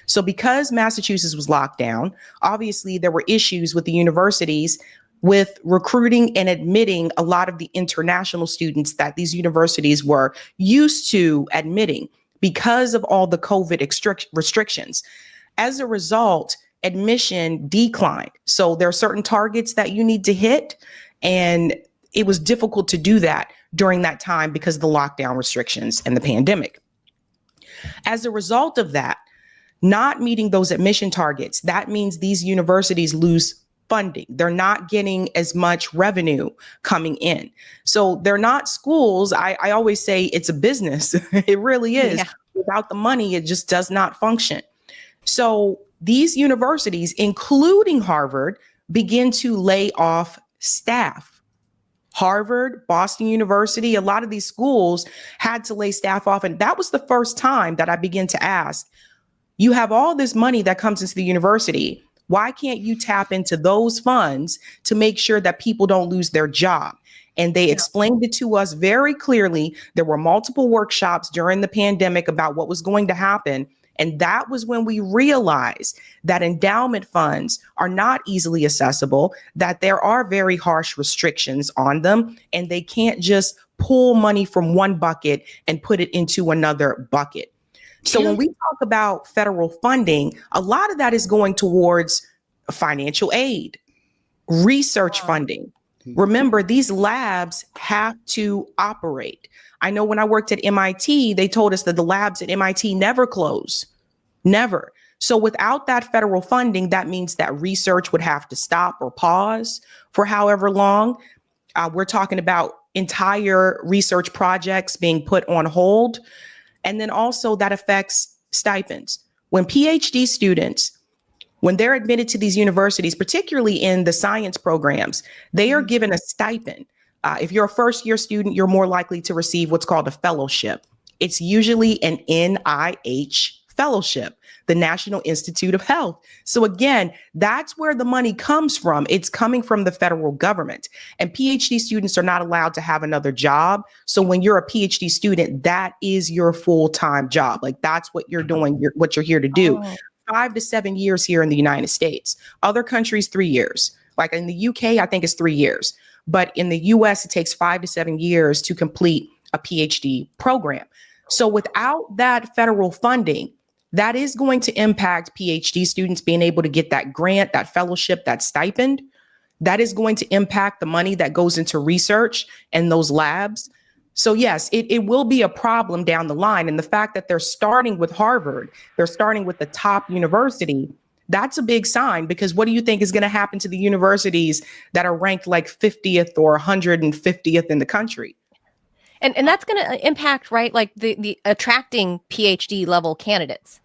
Speaker 4: So because Massachusetts was locked down, obviously there were issues with the universities with recruiting and admitting a lot of the international students that these universities were used to admitting. because of all the COVID restrictions. As a result, admission declined. So there are certain targets that you need to hit, and it was difficult to do that during that time because of the lockdown restrictions and the pandemic. As a result of that, not meeting those admission targets, that means these universities lose funding. They're not getting as much revenue coming in. So they're not schools. I always say it's a business. It really is. Yeah. Without the money, it just does not function. So these universities, including Harvard, begin to lay off staff. Harvard, Boston University, a lot of these schools had to lay staff off. And that was the first time that I began to ask, you have all this money that comes into the university. Why can't you tap into those funds to make sure that people don't lose their job? And they explained it to us very clearly. There were multiple workshops during the pandemic about what was going to happen. And that was when we realized that endowment funds are not easily accessible, that there are very harsh restrictions on them, and they can't just pull money from one bucket and put it into another bucket. So when we talk about federal funding, a lot of that is going towards financial aid, research funding. Remember, these labs have to operate. I know when I worked at MIT, they told us that the labs at MIT never close, never. So without that federal funding, that means that research would have to stop or pause for however long. We're talking about entire research projects being put on hold. And then also that affects stipends. When PhD students, when they're admitted to these universities, particularly in the science programs, they are given a stipend. If you're a first year student, you're more likely to receive what's called a fellowship. It's usually an NIH fellowship, the National Institute of Health. So again, that's where the money comes from. It's coming from the federal government, and PhD students are not allowed to have another job. So when you're a PhD student, that is your full-time job. Like that's what you're doing, what you're here to do. 5 to 7 years here in the United States. Other countries, 3 years. Like in the UK, I think it's 3 years. But in the US, it takes 5 to 7 years to complete a PhD program. So without that federal funding, that is going to impact PhD students being able to get that grant, that fellowship, that stipend. That is going to impact the money that goes into research and those labs. So yes, it will be a problem down the line. And the fact that they're starting with Harvard, they're starting with the top university, that's a big sign, because what do you think is going to happen to the universities that are ranked like 50th or 150th in the country?
Speaker 1: And that's going to impact, right, like the attracting PhD level candidates.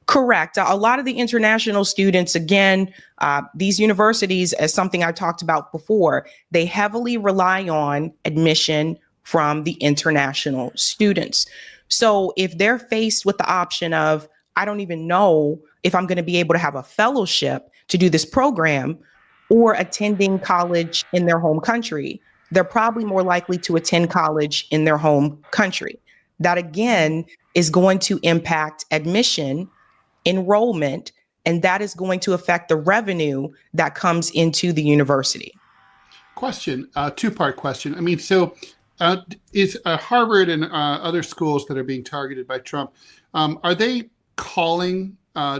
Speaker 4: Correct. A lot of the international students, again, these universities, as something I talked about before, they heavily rely on admission from the international students. So if they're faced with the option of, I don't even know if I'm going to be able to have a fellowship to do this program, or attending college in their home country, they're probably more likely to attend college in their home country. That again is going to impact admission, enrollment, and that is going to affect the revenue that comes into the university.
Speaker 2: Question, two-part question. I mean, so is Harvard and other schools that are being targeted by Trump, are they calling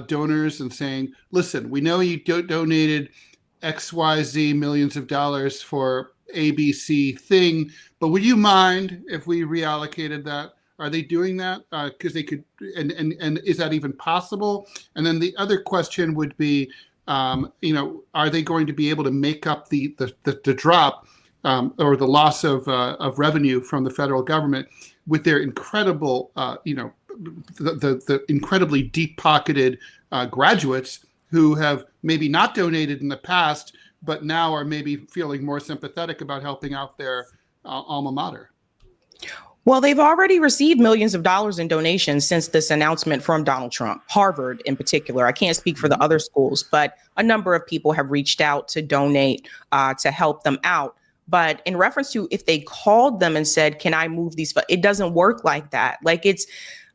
Speaker 2: donors and saying, listen, we know you donated XYZ millions of dollars for ABC thing, but would you mind if we reallocated that? Are they doing that? Because they could, and is that even possible? And then the other question would be, are they going to be able to make up the drop or the loss of revenue from the federal government with their incredible, the incredibly deep-pocketed graduates who have maybe not donated in the past, but now are maybe feeling more sympathetic about helping out their alma mater?
Speaker 4: Well, they've already received millions of dollars in donations since this announcement from Donald Trump, Harvard in particular. I can't speak for the other schools, but a number of people have reached out to donate to help them out. But in reference to if they called them and said, can I move these? It doesn't work like that. Like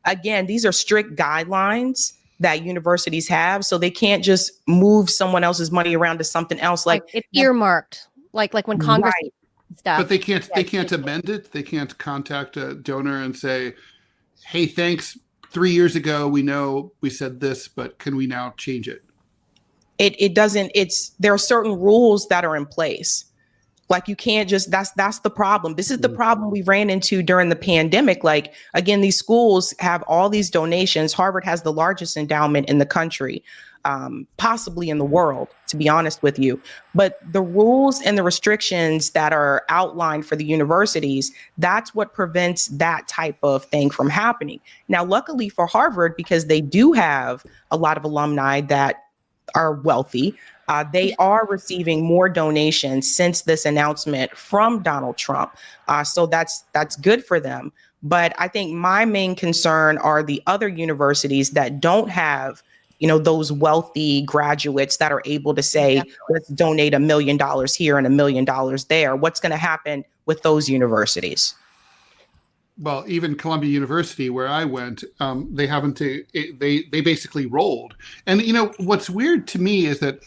Speaker 4: again, these are strict guidelines that universities have. So they can't just move someone else's money around to something else. Like
Speaker 1: it's earmarked, like when Congress
Speaker 4: right.
Speaker 1: stuff.
Speaker 2: But they can't amend it. They can't contact a donor and say, hey, thanks. 3 years ago, we know we said this, but can we now change it?
Speaker 4: It doesn't, there are certain rules that are in place. Like you can't just, that's the problem. This is the problem we ran into during the pandemic. Like, again, these schools have all these donations. Harvard has the largest endowment in the country, possibly in the world, to be honest with you. But the rules and the restrictions that are outlined for the universities, that's what prevents that type of thing from happening. Now, luckily for Harvard, because they do have a lot of alumni that are wealthy, they are receiving more donations since this announcement from Donald Trump. So that's good for them. But I think my main concern are the other universities that don't have, those wealthy graduates that are able to say, let's donate $1 million here and $1 million there. What's going to happen with those universities?
Speaker 2: Well, even Columbia University, where I went, they basically rolled. And what's weird to me is that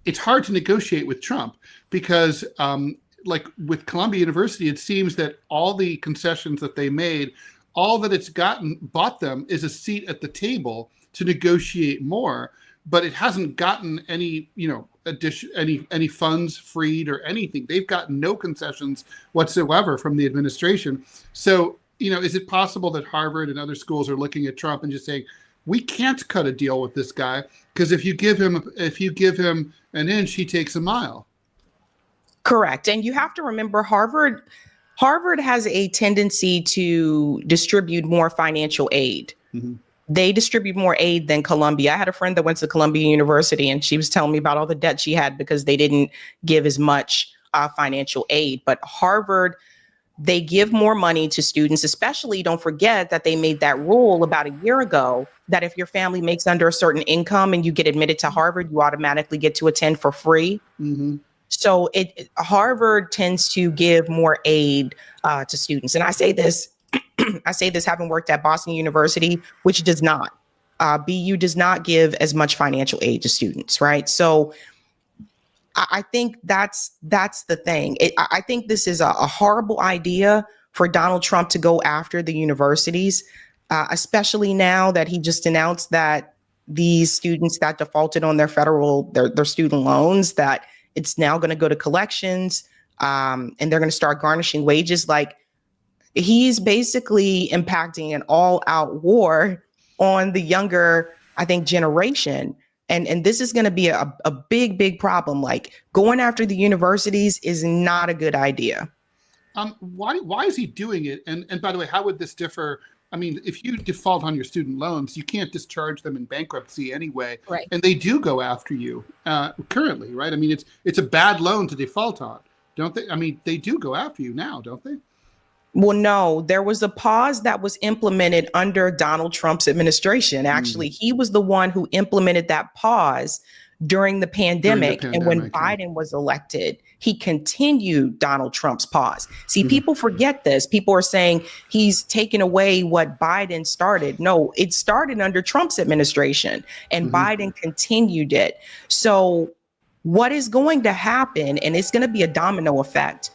Speaker 2: it's hard to negotiate with Trump because, like with Columbia University, it seems that all the concessions that they made, all that it's bought them is a seat at the table to negotiate more, but it hasn't gotten any, any funds freed or anything. They've gotten no concessions whatsoever from the administration. So, is it possible that Harvard and other schools are looking at Trump and just saying, we can't cut a deal with this guy because if you give him an inch, he takes a mile.
Speaker 4: Correct. And you have to remember Harvard has a tendency to distribute more financial aid. Mm-hmm. They distribute more aid than Columbia. I had a friend that went to Columbia University and she was telling me about all the debt she had because they didn't give as much financial aid. But Harvard, they give more money to students, especially don't forget that they made that rule about a year ago that if your family makes under a certain income and you get admitted to Harvard, you automatically get to attend for free. Mm-hmm. So Harvard tends to give more aid to students. And I say this having worked at Boston University, which does not. BU does not give as much financial aid to students, right? So I think that's the thing. I think this is a horrible idea for Donald Trump to go after the universities, especially now that he just announced that these students that defaulted on their student loans, that it's now going to go to collections and they're going to start garnishing wages. Like, he's basically impacting an all-out war on the younger, I think, generation. And this is going to be a big, big problem. Like, going after the universities is not a good idea.
Speaker 2: Why is he doing it? And by the way, how would this differ? I mean, if you default on your student loans, you can't discharge them in bankruptcy anyway.
Speaker 1: Right.
Speaker 2: And they do go after you currently, right? I mean, it's a bad loan to default on, don't they? I mean, they do go after you now, don't they?
Speaker 4: Well, no, there was a pause that was implemented under Donald Trump's administration. Actually, he was the one who implemented that pause during the pandemic. And when Biden was elected, he continued Donald Trump's pause. See, people forget this. People are saying he's taken away what Biden started. No, it started under Trump's administration and Biden continued it. So what is going to happen, and it's going to be a domino effect.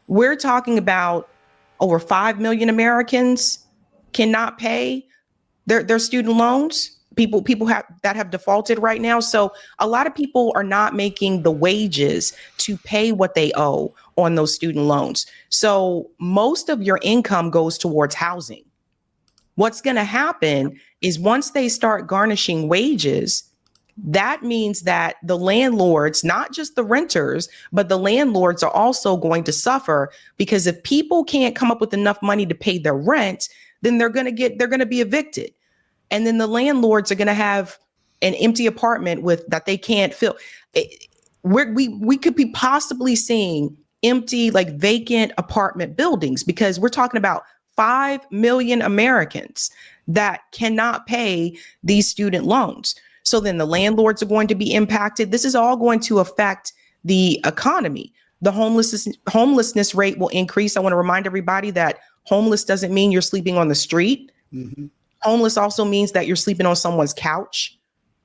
Speaker 4: We're talking about over 5 million Americans cannot pay their student loans. People that have defaulted right now. So a lot of people are not making the wages to pay what they owe on those student loans. So most of your income goes towards housing. What's going to happen is once they start garnishing wages, that means that the landlords, not just the renters, but the landlords are also going to suffer, because if people can't come up with enough money to pay their rent, then they're going to be evicted. And then the landlords are going to have an empty apartment that they can't fill. We could be possibly seeing empty, like vacant apartment buildings, because we're talking about 5 million Americans that cannot pay these student loans. So then the landlords are going to be impacted. This is all going to affect the economy. The homelessness rate will increase. I want to remind everybody that homeless doesn't mean you're sleeping on the street. Mm-hmm. Homeless also means that you're sleeping on someone's couch.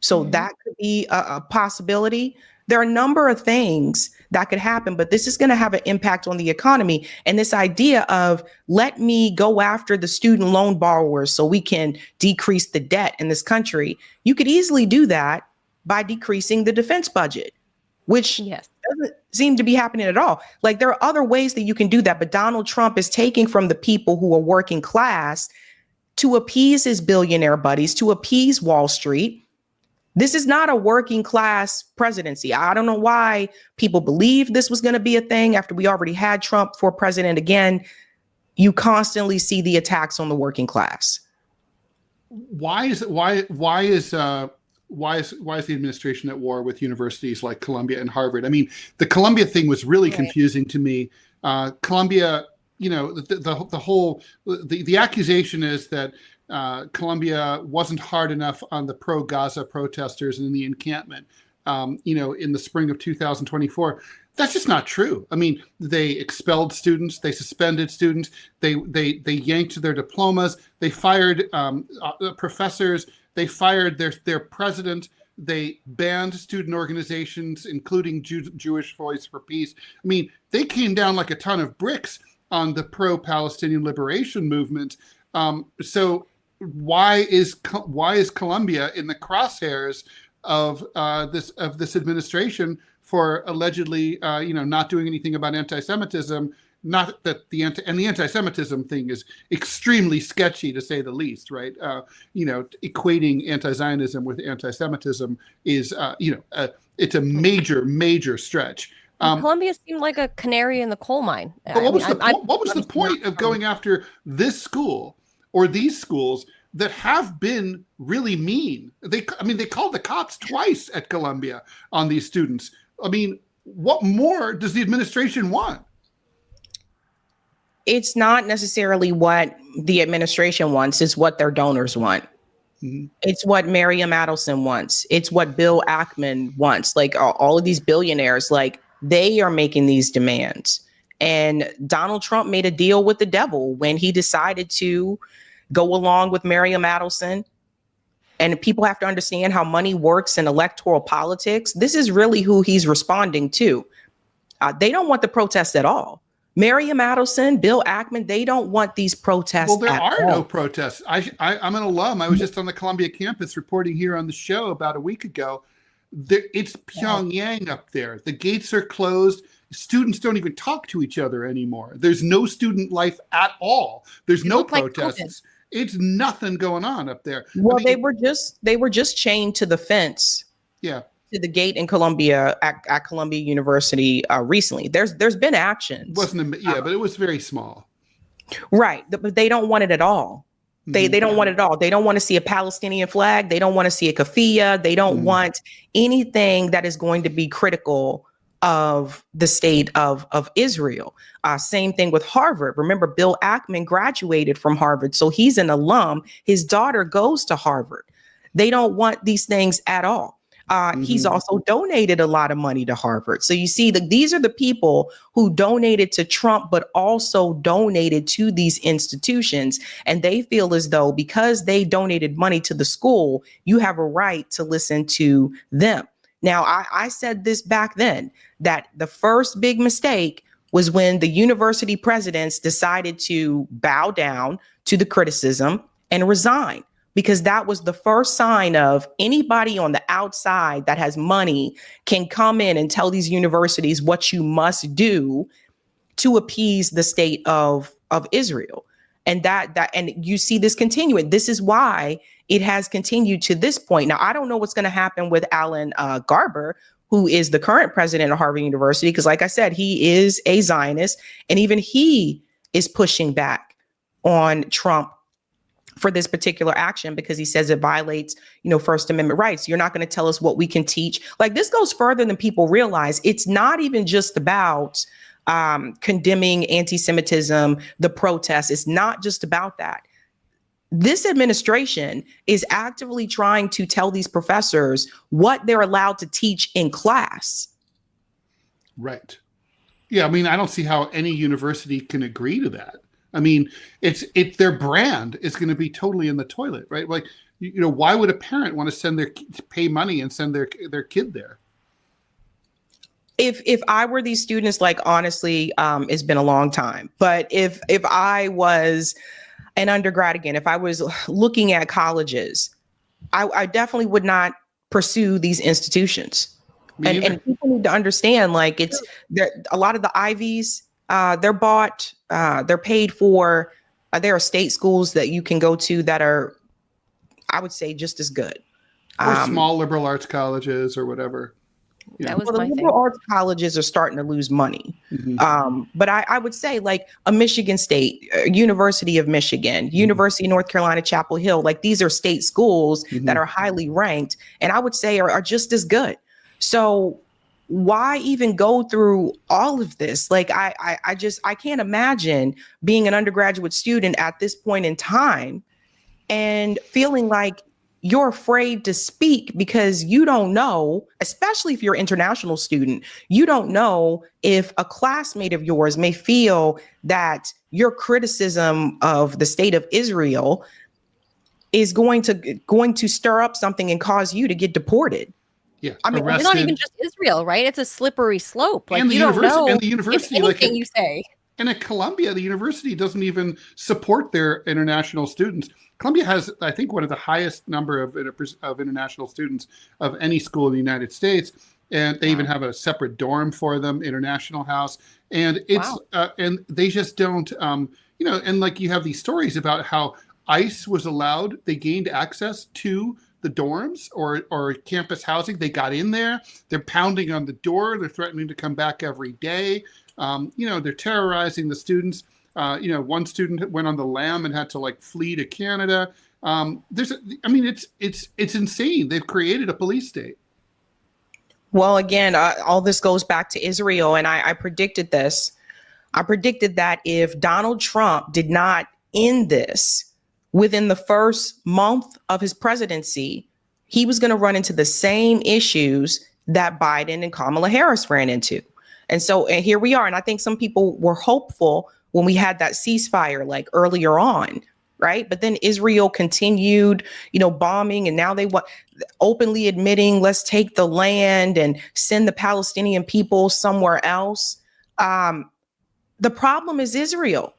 Speaker 4: So that could be a possibility. There are a number of things that could happen, but this is going to have an impact on the economy. And this idea of let me go after the student loan borrowers so we can decrease the debt in this country. You could easily do that by decreasing the defense budget, which doesn't seem to be happening at all. Like, there are other ways that you can do that, but Donald Trump is taking from the people who are working class to appease his billionaire buddies, to appease Wall Street. This is not a working class presidency. I don't know why people believe this was going to be a thing after we already had Trump for president again. You constantly see the attacks on the working class.
Speaker 2: Why is the administration at war with universities like Columbia and Harvard? I mean, the Columbia thing was really confusing to me. Columbia, the accusation is that Columbia wasn't hard enough on the pro-Gaza protesters in the encampment, in the spring of 2024. That's just not true. I mean, they expelled students, they suspended students, they yanked their diplomas, they fired professors, they fired their president, they banned student organizations, including Jewish Voice for Peace. I mean, they came down like a ton of bricks on the pro-Palestinian liberation movement. So why is Colombia in the crosshairs of this administration for allegedly not doing anything about anti-Semitism? Not that the anti-Semitism thing is extremely sketchy, to say the least, right? Equating anti-Zionism with anti-Semitism is it's a major stretch.
Speaker 1: Columbia seemed like a canary in the coal mine.
Speaker 2: But what was the point of going after this school or these schools that have been really mean? They called the cops twice at Columbia on these students. I mean, what more does the administration want?
Speaker 4: It's not necessarily what the administration wants, it's what their donors want. Mm-hmm. It's what Miriam Adelson wants. It's what Bill Ackman wants. Like, all of these billionaires, like, they are making these demands. And Donald Trump made a deal with the devil when he decided to go along with Miriam Adelson. And people have to understand how money works in electoral politics. This is really who he's responding to. They don't want the protest at all. Miriam Adelson, Bill Ackman, they don't want these protests.
Speaker 2: Well, there are no protests. I'm an alum. I was just on the Columbia campus reporting here on the show about a week ago. It's Pyongyang up there. The gates are closed. Students don't even talk to each other anymore. There's no student life at all. There's no protests. It's nothing going on up there.
Speaker 4: Well, they were just chained to the fence.
Speaker 2: Yeah.
Speaker 4: To the gate in Columbia at Columbia University recently. There's been actions.
Speaker 2: But it was very small.
Speaker 4: Right, but they don't want it at all. They don't want it at all. They don't want to see a Palestinian flag. They don't want to see a keffiyeh. They don't want anything that is going to be critical of the state of Israel. Same thing with Harvard. Remember, Bill Ackman graduated from Harvard, so he's an alum. His daughter goes to Harvard. They don't want these things at all. He's also donated a lot of money to Harvard. So you see that these are the people who donated to Trump, but also donated to these institutions. And they feel as though because they donated money to the school, you have a right to listen to them. Now, I said this back then, that the first big mistake was when the university presidents decided to bow down to the criticism and resign. Because that was the first sign of anybody on the outside that has money can come in and tell these universities what you must do to appease the state of Israel. And and you see this continuing. This is why it has continued to this point. Now, I don't know what's going to happen with Alan Garber, who is the current president of Harvard University, because like I said, he is a Zionist, and even he is pushing back on Trump for this particular action because he says it violates, First Amendment rights. You're not going to tell us what we can teach. Like, this goes further than people realize. It's not even just about condemning anti-Semitism, the protests. It's not just about that. This administration is actively trying to tell these professors what they're allowed to teach in class.
Speaker 2: Right. Yeah, I mean, I don't see how any university can agree to that. I mean, it's their brand is going to be totally in the toilet, right? Like, why would a parent want to pay money and send their kid there?
Speaker 4: if I were these students, like, honestly, it's been a long time, but if I was an undergrad again, if I was looking at colleges, I definitely would not pursue these institutions. And people need to understand, like, it's a lot of the Ivies, they're bought, they're paid for. There are state schools that you can go to that are, I would say, just as good.
Speaker 2: Or small liberal arts colleges or whatever. Yeah.
Speaker 1: That was
Speaker 4: the
Speaker 1: my
Speaker 4: liberal
Speaker 1: thing.
Speaker 4: arts colleges are starting to lose money. But I would say, like, a Michigan State, University of Michigan, University of North Carolina, Chapel Hill, like, these are state schools that are highly ranked, and I would say are just as good. So why even go through all of this? Like, I can't imagine being an undergraduate student at this point in time and feeling like you're afraid to speak because you don't know, especially if you're an international student, you don't know if a classmate of yours may feel that your criticism of the state of Israel is going to stir up something and cause you to get deported.
Speaker 2: Yeah,
Speaker 1: I mean, it's not even just Israel, right? It's a slippery slope. Like, you don't know
Speaker 2: and the university,
Speaker 1: if anything you say.
Speaker 2: And at Columbia, the university doesn't even support their international students. Columbia has, I think, one of the highest number of international students of any school in the United States, and they even have a separate dorm for them, International House. And it's and they just don't, and like, you have these stories about how ICE was allowed, they gained access to the dorms or campus housing. They got in there, they're pounding on the door, they're threatening to come back every day. They're terrorizing the students. One student went on the lam and had to, like, flee to Canada. It's insane. They've created a police state.
Speaker 4: Well, again, all this goes back to Israel, and I predicted this. I predicted that if Donald Trump did not end this within the first month of his presidency, he was going to run into the same issues that Biden and Kamala Harris ran into. And here we are. And I think some people were hopeful when we had that ceasefire, like, earlier on, right? But then Israel continued, bombing, and now they openly admitting, let's take the land and send the Palestinian people somewhere else. The problem is Israel.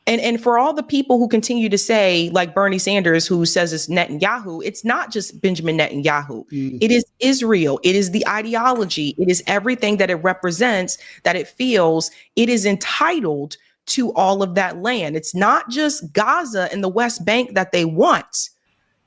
Speaker 4: And for all the people who continue to say, like Bernie Sanders, who says it's Netanyahu, it's not just Benjamin Netanyahu. It is Israel. It is the ideology. It is everything that it represents, that it feels it is entitled to all of that land. It's not just Gaza and the West Bank that they want.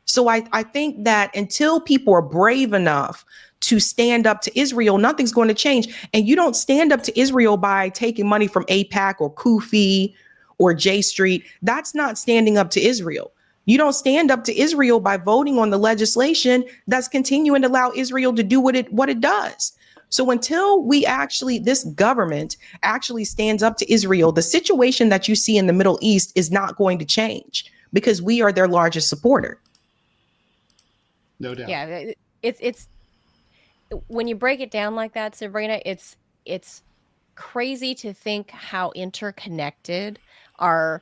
Speaker 4: So I think that until people are brave enough to stand up to Israel, nothing's going to change. And you don't stand up to Israel by taking money from AIPAC or Kufi or J Street. That's not standing up to Israel. You don't stand up to Israel by voting on the legislation that's continuing to allow Israel to do what it does. So until this government actually stands up to Israel, the situation that you see in the Middle East is not going to change because we are their largest supporter.
Speaker 2: No doubt.
Speaker 1: Yeah, it's when you break it down like that, Sabrina, it's crazy to think how interconnected our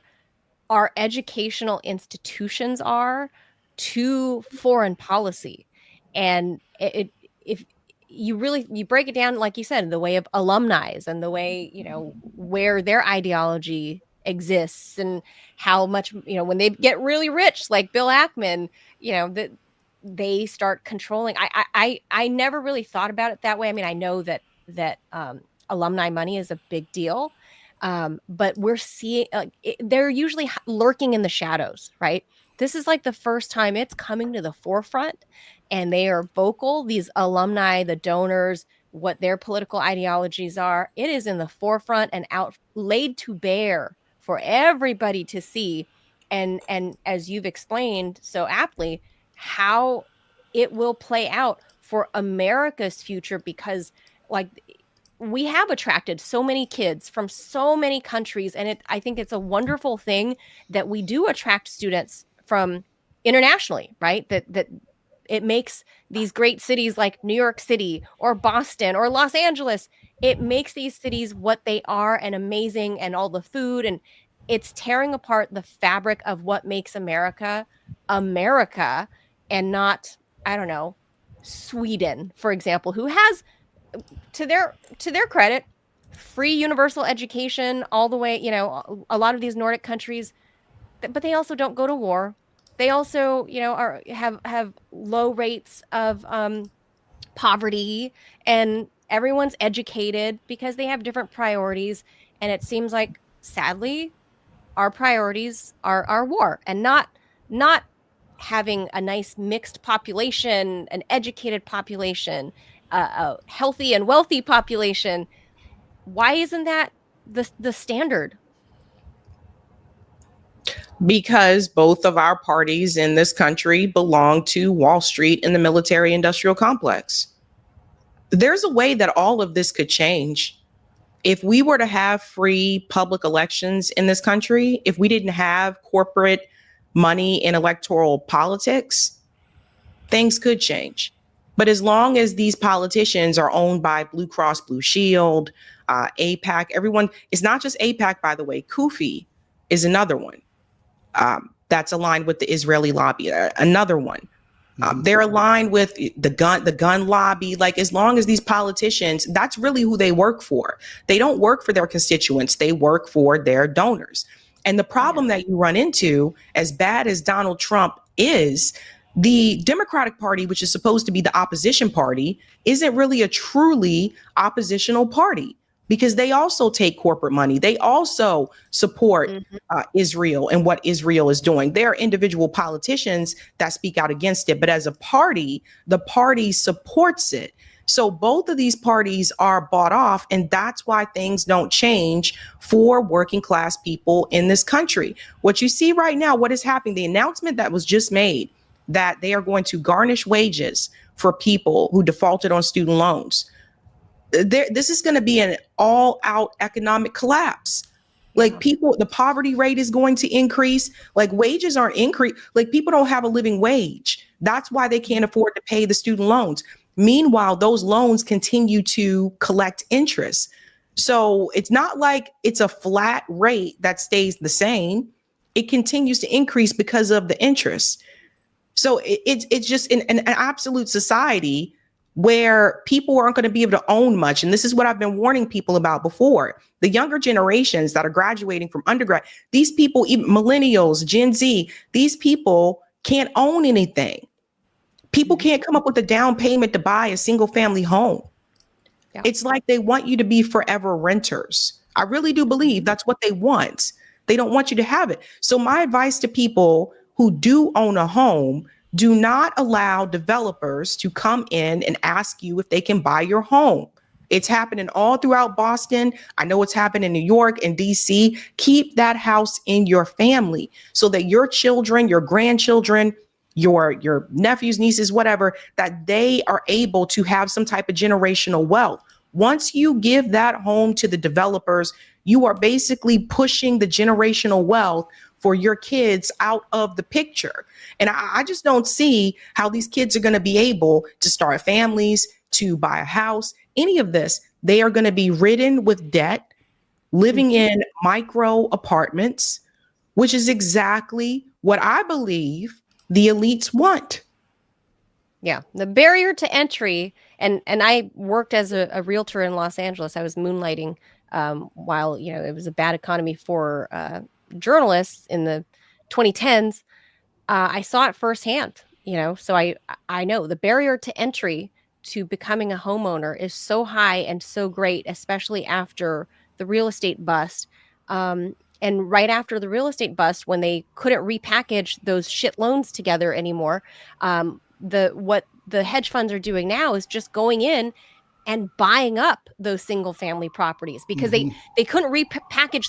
Speaker 1: educational institutions are to foreign policy. And if you break it down, like you said, in the way of alumni and the way, where their ideology exists and how much, when they get really rich, like Bill Ackman, that they start controlling. I never really thought about it that way. I mean, I know that alumni money is a big deal. But we're seeing they're usually lurking in the shadows, right? This is like the first time it's coming to the forefront, and they are vocal. These alumni, the donors, what their political ideologies are, it is in the forefront and out laid to bear for everybody to see. And as you've explained so aptly, how it will play out for America's future, because, like, we have attracted so many kids from so many countries. And I think it's a wonderful thing that we do attract students from internationally, right? That it makes these great cities like New York City or Boston or Los Angeles, it makes these cities what they are and amazing, and all the food, and it's tearing apart the fabric of what makes America, and not, I don't know, Sweden, for example, who has to their credit, free universal education all the way, you know, a lot of these Nordic countries, but they also don't go to war. They also, you know, have low rates of poverty, and everyone's educated because they have different priorities. And it seems like, sadly, our priorities are war, and not having a nice mixed population, an educated population, a healthy and wealthy population. Why isn't that the standard?
Speaker 4: Because both of our parties in this country belong to Wall Street and the military industrial complex. There's a way that all of this could change. If we were to have free public elections in this country, if we didn't have corporate money in electoral politics, things could change. But as long as these politicians are owned by Blue Cross Blue Shield, APAC, everyone, it's not just APAC, by the way, Kufi is another one. That's aligned with the Israeli lobby, another one. They're aligned with the gun lobby. Like, as long as these politicians, that's really who they work for. They don't work for their constituents. They work for their donors. And the problem that you run into, as bad as Donald Trump is, the Democratic Party, which is supposed to be the opposition party, isn't really a truly oppositional party, because they also take corporate money. They also support Israel and what Israel is doing. There are individual politicians that speak out against it, but as a party, the party supports it. So both of these parties are bought off, and that's why things don't change for working class people in this country. What you see right now, what is happening, the announcement that was just made that they are going to garnish wages for people who defaulted on student loans. This is going to be an all-out economic collapse. Like, people, the poverty rate is going to increase. Like, wages aren't increase. Like, people don't have a living wage. That's why they can't afford to pay the student loans. Meanwhile, those loans continue to collect interest. So it's not like it's a flat rate that stays the same. It continues to increase because of the interest. So it's just an absolute society where people aren't going to be able to own much. And this is what I've been warning people about before. The younger generations that are graduating from undergrad, these people, even millennials, Gen Z, these people can't own anything. People can't come up with a down payment to buy a single family home. Yeah. It's like they want you to be forever renters. I really do believe that's what they want. They don't want you to have it. So my advice to people who do own a home: do not allow developers to come in and ask you if they can buy your home. It's happening all throughout Boston. I know it's happening in New York and DC. Keep that house in your family so that your children, your grandchildren, your nephews, nieces, whatever, that they are able to have some type of generational wealth. Once you give that home to the developers, you are basically pushing the generational wealth for your kids out of the picture. And I just don't see how these kids are going to be able to start families, to buy a house, any of this. They are going to be ridden with debt, living in micro apartments, which is exactly what I believe the elites want.
Speaker 1: Yeah, the barrier to entry, and I worked as a realtor in Los Angeles. I was moonlighting while, you know, it was a bad economy for journalists in the 2010s. I saw it firsthand, you know, so I know the barrier to entry to becoming a homeowner is so high and so great, especially after the real estate bust. And right after the real estate bust, when they couldn't repackage those shit loans together anymore, what the hedge funds are doing now is just going in and buying up those single family properties, because they couldn't repackage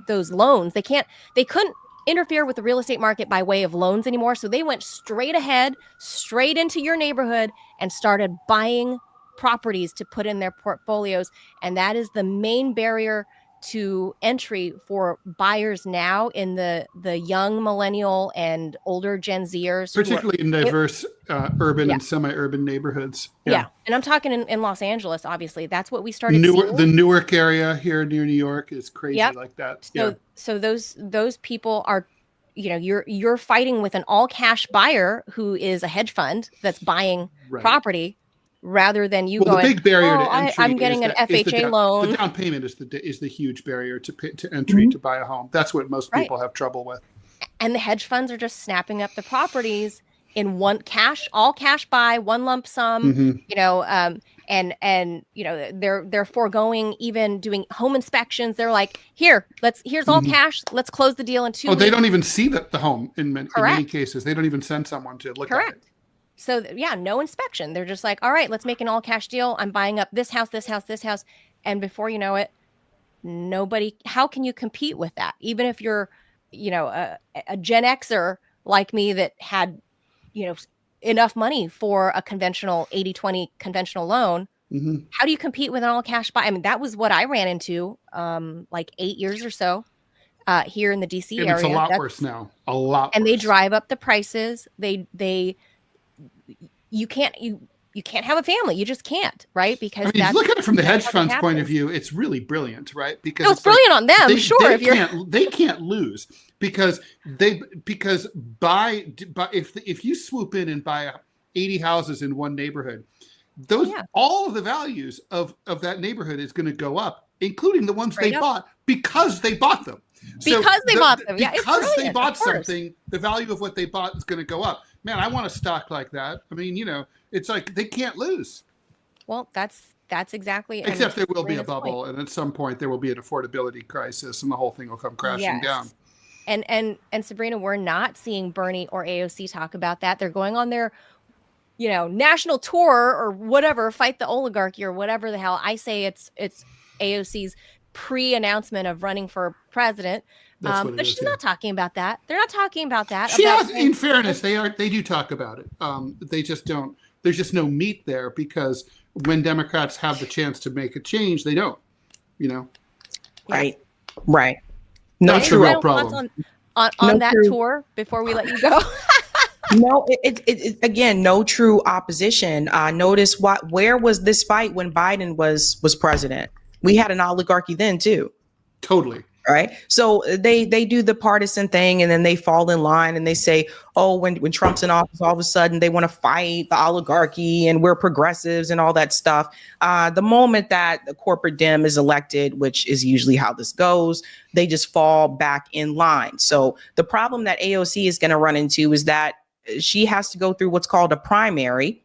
Speaker 1: those loans. They couldn't interfere with the real estate market by way of loans anymore. So they went straight ahead, straight into your neighborhood, and started buying properties to put in their portfolios. And that is the main barrier to entry for buyers now in the young millennial and older Gen Zers,
Speaker 2: particularly in diverse urban and semi-urban neighborhoods.
Speaker 1: Yeah. And I'm talking in Los Angeles, obviously. That's what we started seeing.
Speaker 2: The Newark area here near New York is crazy like that.
Speaker 1: So those people are, you know, you're fighting with an all cash buyer who is a hedge fund that's buying property, rather than you
Speaker 2: well,
Speaker 1: going,
Speaker 2: the big barrier to entry
Speaker 1: I'm getting an FHA loan.
Speaker 2: The down payment is the huge barrier to entry to buy a home. That's what most people have trouble with.
Speaker 1: And the hedge funds are just snapping up the properties in all cash buy, one lump sum, you know, and you know, they're foregoing even doing home inspections. They're like, here's all cash. Let's close the deal in 2 weeks.
Speaker 2: They don't even see the home in many cases. They don't even send someone to look at it.
Speaker 1: So no inspection. They're just like, all right, let's make an all cash deal. I'm buying up this house. And before you know it, how can you compete with that? Even if you're, you know, a Gen Xer like me that had, you know, enough money for a conventional 80-20 conventional loan. How do you compete with an all cash buy? I mean, that was what I ran into like 8 years or so here in the DC area.
Speaker 2: It's a lot worse now. A lot
Speaker 1: and
Speaker 2: worse.
Speaker 1: They drive up the prices. You can't have a family. You just can't, right? Because
Speaker 2: look at it from the hedge fund's point of view. It's really brilliant, right? Because
Speaker 1: it's brilliant on them,
Speaker 2: they can't lose because if you swoop in and buy 80 houses in one neighborhood, all of the values of that neighborhood is going to go up, including the ones they bought because they bought them. Because they bought something, the value of what they bought is going to go up. Man, I want a stock like that. I mean, you know, it's like they can't lose.
Speaker 1: Well, that's exactly.
Speaker 2: Except there will be a bubble, and at some point there will be an affordability crisis, and the whole thing will come crashing down.
Speaker 1: And Sabrina, we're not seeing Bernie or AOC talk about that. They're going on their, you know, national tour or whatever, fight the oligarchy or whatever the hell. I say it's AOC's pre-announcement of running for president. But she's not talking about that. They're not talking about that.
Speaker 2: In fairness, they do talk about it. They just don't. There's just no meat there because when Democrats have the chance to make a change, they don't. You know.
Speaker 4: Right.
Speaker 2: That's the real problem.
Speaker 1: On that tour before we let you go.
Speaker 4: No, it again, no true opposition. Notice where was this fight when Biden was president? We had an oligarchy then too.
Speaker 2: Totally.
Speaker 4: Right. So they do the partisan thing and then they fall in line and they say, oh, when Trump's in office, all of a sudden they want to fight the oligarchy and we're progressives and all that stuff. The moment that the corporate Dem is elected, which is usually how this goes, they just fall back in line. So the problem that AOC is going to run into is that she has to go through what's called a primary.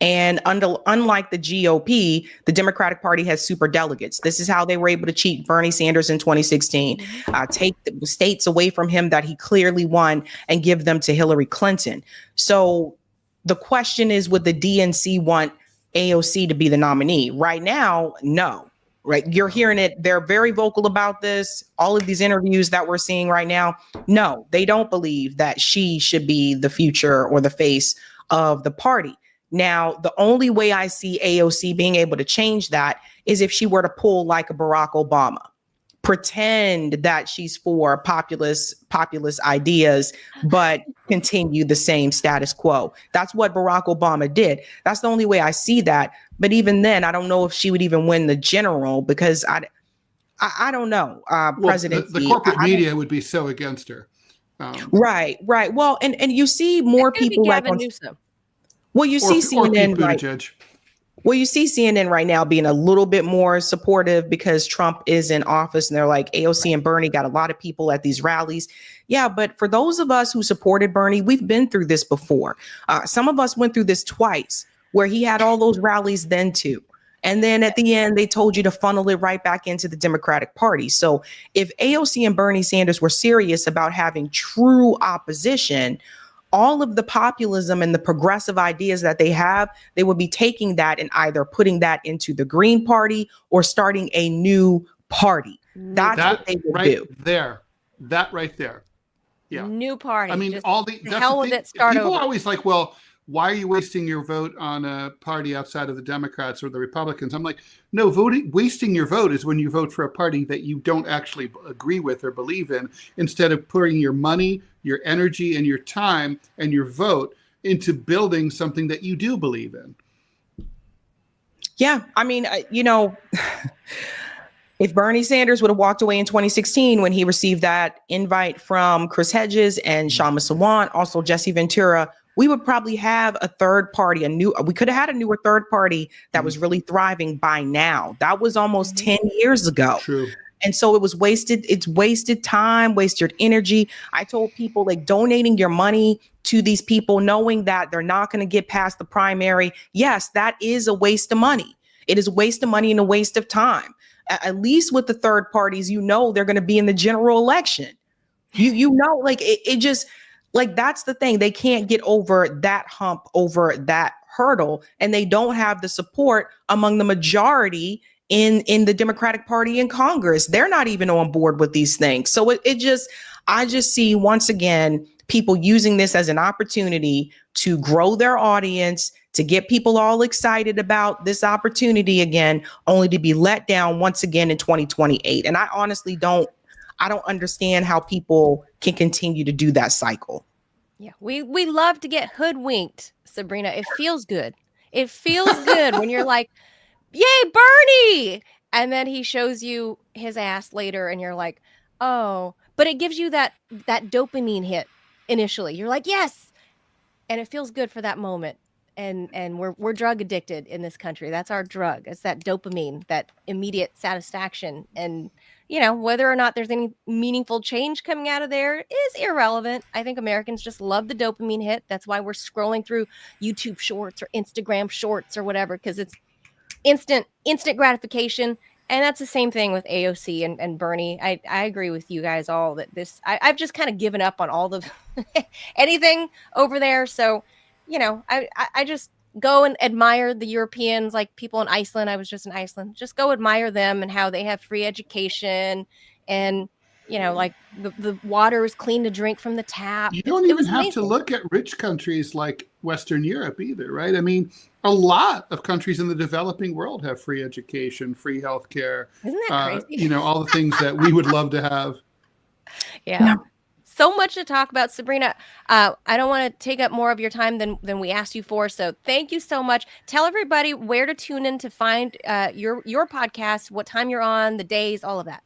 Speaker 4: And unlike the GOP, the Democratic Party has super delegates. This is how they were able to cheat Bernie Sanders in 2016, take the states away from him that he clearly won and give them to Hillary Clinton. So the question is, would the DNC want AOC to be the nominee? Right now, no. Right. You're hearing it. They're very vocal about this. All of these interviews that we're seeing right now. No, they don't believe that she should be the future or the face of the party. Now, the only way I see AOC being able to change that is if she were to pull like a Barack Obama, pretend that she's for populist ideas, but continue the same status quo. That's what Barack Obama did. That's the only way I see that. But even then, I don't know if she would even win the general because I don't know. President,
Speaker 2: the corporate media would be so against her.
Speaker 4: Right. Well, and you see more people like
Speaker 1: Newsom.
Speaker 4: Well, you see CNN you see CNN right now being a little bit more supportive because Trump is in office and they're like AOC and Bernie got a lot of people at these rallies. Yeah, but for those of us who supported Bernie, we've been through this before. Some of us went through this twice where he had all those rallies then too. And then at the end, they told you to funnel it right back into the Democratic Party. So if AOC and Bernie Sanders were serious about having true opposition, all of the populism and the progressive ideas that they have, they would be taking that and either putting that into the Green Party or starting a new party. That's what they would do.
Speaker 2: That right there. Yeah.
Speaker 1: New party.
Speaker 2: I mean,
Speaker 1: just
Speaker 2: all the
Speaker 1: hell with it. Start
Speaker 2: people
Speaker 1: over.
Speaker 2: Are always like, well, why are you wasting your vote on a party outside of the Democrats or the Republicans? I'm like, no, wasting your vote is when you vote for a party that you don't actually agree with or believe in, instead of putting your money, your energy, and your time and your vote into building something that you do believe in.
Speaker 4: Yeah, I mean, if Bernie Sanders would have walked away in 2016 when he received that invite from Chris Hedges and Sean Sawant, also Jesse Ventura, we would probably have a third party, we could have had a newer third party that was really thriving by now. That was almost 10 years ago.
Speaker 2: True.
Speaker 4: And so it's wasted time, wasted energy. I told people, like, donating your money to these people, knowing that they're not going to get past the primary. Yes, that is a waste of money. It is a waste of money and a waste of time. At least with the third parties, they're going to be in the general election. Like it just, like, that's the thing. They can't get over that hump, over that hurdle, and they don't have the support among the majority in the Democratic Party in Congress. They're not even on board with these things. So I just see, once again, people using this as an opportunity to grow their audience, to get people all excited about this opportunity again, only to be let down once again in 2028. And I honestly don't understand how people can continue to do that cycle.
Speaker 1: Yeah, we love to get hoodwinked, Sabrina. It feels good. It feels good when you're like, yay, Bernie! And then he shows you his ass later and you're like, oh, but it gives you that dopamine hit initially. You're like, yes. And it feels good for that moment. And we're drug addicted in this country. That's our drug. It's that dopamine, that immediate satisfaction. And, whether or not there's any meaningful change coming out of there is irrelevant. I think Americans just love the dopamine hit. That's why we're scrolling through YouTube shorts or Instagram shorts or whatever, because it's instant gratification. And that's the same thing with AOC and Bernie. I agree with you guys all that I've just kind of given up on all the anything over there. So, I just go and admire the Europeans, like people in Iceland. I was just in Iceland. Just go admire them and how they have free education and, like the water is clean to drink from the tap.
Speaker 2: You don't even have to look at rich countries like Western Europe either, right? I mean, a lot of countries in the developing world have free education, free healthcare.
Speaker 1: Isn't that crazy?
Speaker 2: All the things that we would love to have.
Speaker 1: Yeah. So much to talk about, Sabrina. I don't want to take up more of your time than we asked you for. So thank you so much. Tell everybody where to tune in to find your podcast, what time you're on, the days, all of that.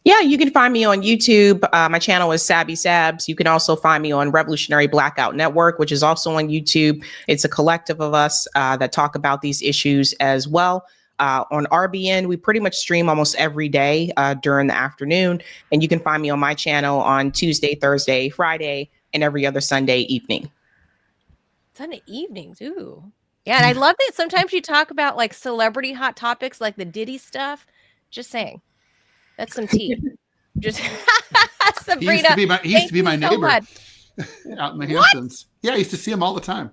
Speaker 4: Yeah, you can find me on YouTube. My channel is Sabby Sabs. You can also find me on Revolutionary Blackout Network, which is also on YouTube. It's a collective of us that talk about these issues as well. On RBN, we pretty much stream almost every day during the afternoon. And you can find me on my channel on Tuesday, Thursday, Friday, and every other Sunday evening.
Speaker 1: Sunday evenings, ooh. Yeah, and I love that sometimes you talk about like celebrity hot topics like the Diddy stuff. Just saying. That's some tea. Just Sabrina.
Speaker 2: He used to be my neighbor out in the Hamptons. Yeah, I used to see him all the time.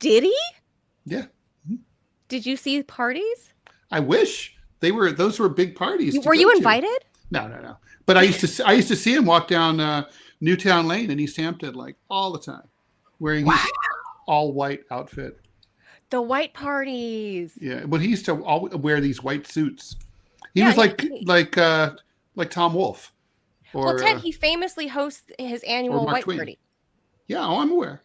Speaker 1: Did he?
Speaker 2: Yeah.
Speaker 1: Did you see parties?
Speaker 2: I wish those were big parties.
Speaker 1: Were you invited?
Speaker 2: No. But I used to see him walk down Newtown Lane in East Hampton like all the time, wearing his all white outfit.
Speaker 1: The white parties.
Speaker 2: Yeah, but he used to wear these white suits. He was like Tom Wolfe.
Speaker 1: Well, Ted, he famously hosts his annual white party.
Speaker 2: Yeah, I'm aware.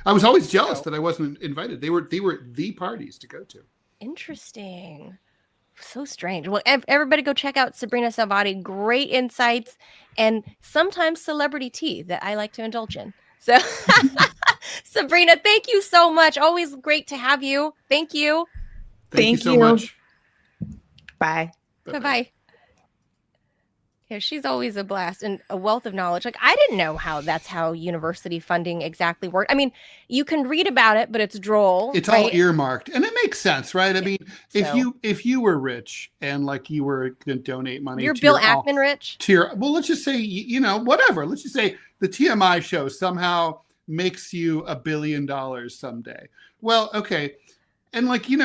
Speaker 2: I was always jealous that I wasn't invited. They were the parties to go to.
Speaker 1: Interesting. So strange. Well, everybody go check out Sabrina Salvati. Great insights and sometimes celebrity tea that I like to indulge in. So, Sabrina, thank you so much. Always great to have you. Thank you.
Speaker 2: Thank you so much.
Speaker 4: Bye.
Speaker 1: Bye-bye. Yeah, she's always a blast and a wealth of knowledge. Like, I didn't know that's how university funding exactly worked. I mean, you can read about it, but it's droll.
Speaker 2: It's
Speaker 1: right?
Speaker 2: all earmarked, and it makes sense, right? I mean, if you were rich and like you were going to donate money,
Speaker 1: you're Bill Ackman rich.
Speaker 2: Well, let's just say whatever. Let's just say the TMI show somehow makes you $1 billion someday. Well, okay. And like, you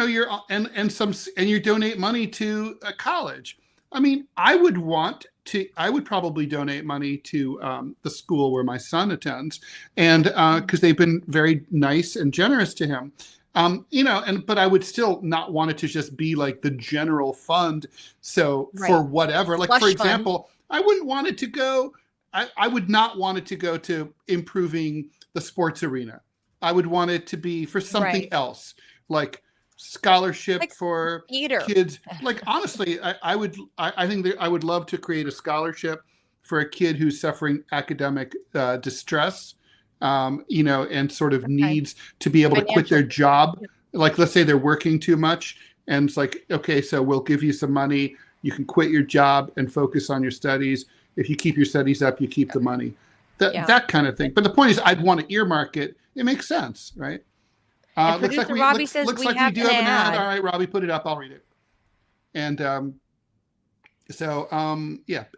Speaker 2: donate money to a college. I mean, I would probably donate money to the school where my son attends, and because they've been very nice and generous to him. But I would still not want it to just be like the general fund. So for whatever, like for example, I wouldn't want it to go. I would not want it to go to improving the sports arena. I would want it to be for something else. Like scholarship for kids. Like, honestly, I think that I would love to create a scholarship for a kid who's suffering academic distress and sort of needs to be able to quit their job. Like, let's say they're working too much, and it's like, okay, so we'll give you some money. You can quit your job and focus on your studies. If you keep your studies up, you keep the money. That kind of thing. But the point is, I'd want to earmark it. It makes sense, right? Looks like we do have an ad. All right, Robbie, put it up. I'll read it. And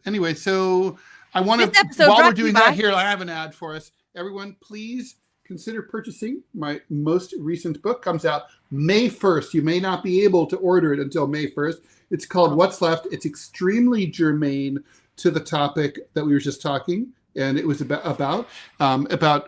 Speaker 2: Anyway, so I want to, while we're doing that here, I have an ad for us. Everyone, please consider purchasing my most recent book. Comes out May 1st. You may not be able to order it until May 1st. It's called What's Left. It's extremely germane to the topic that we were just talking. And it was about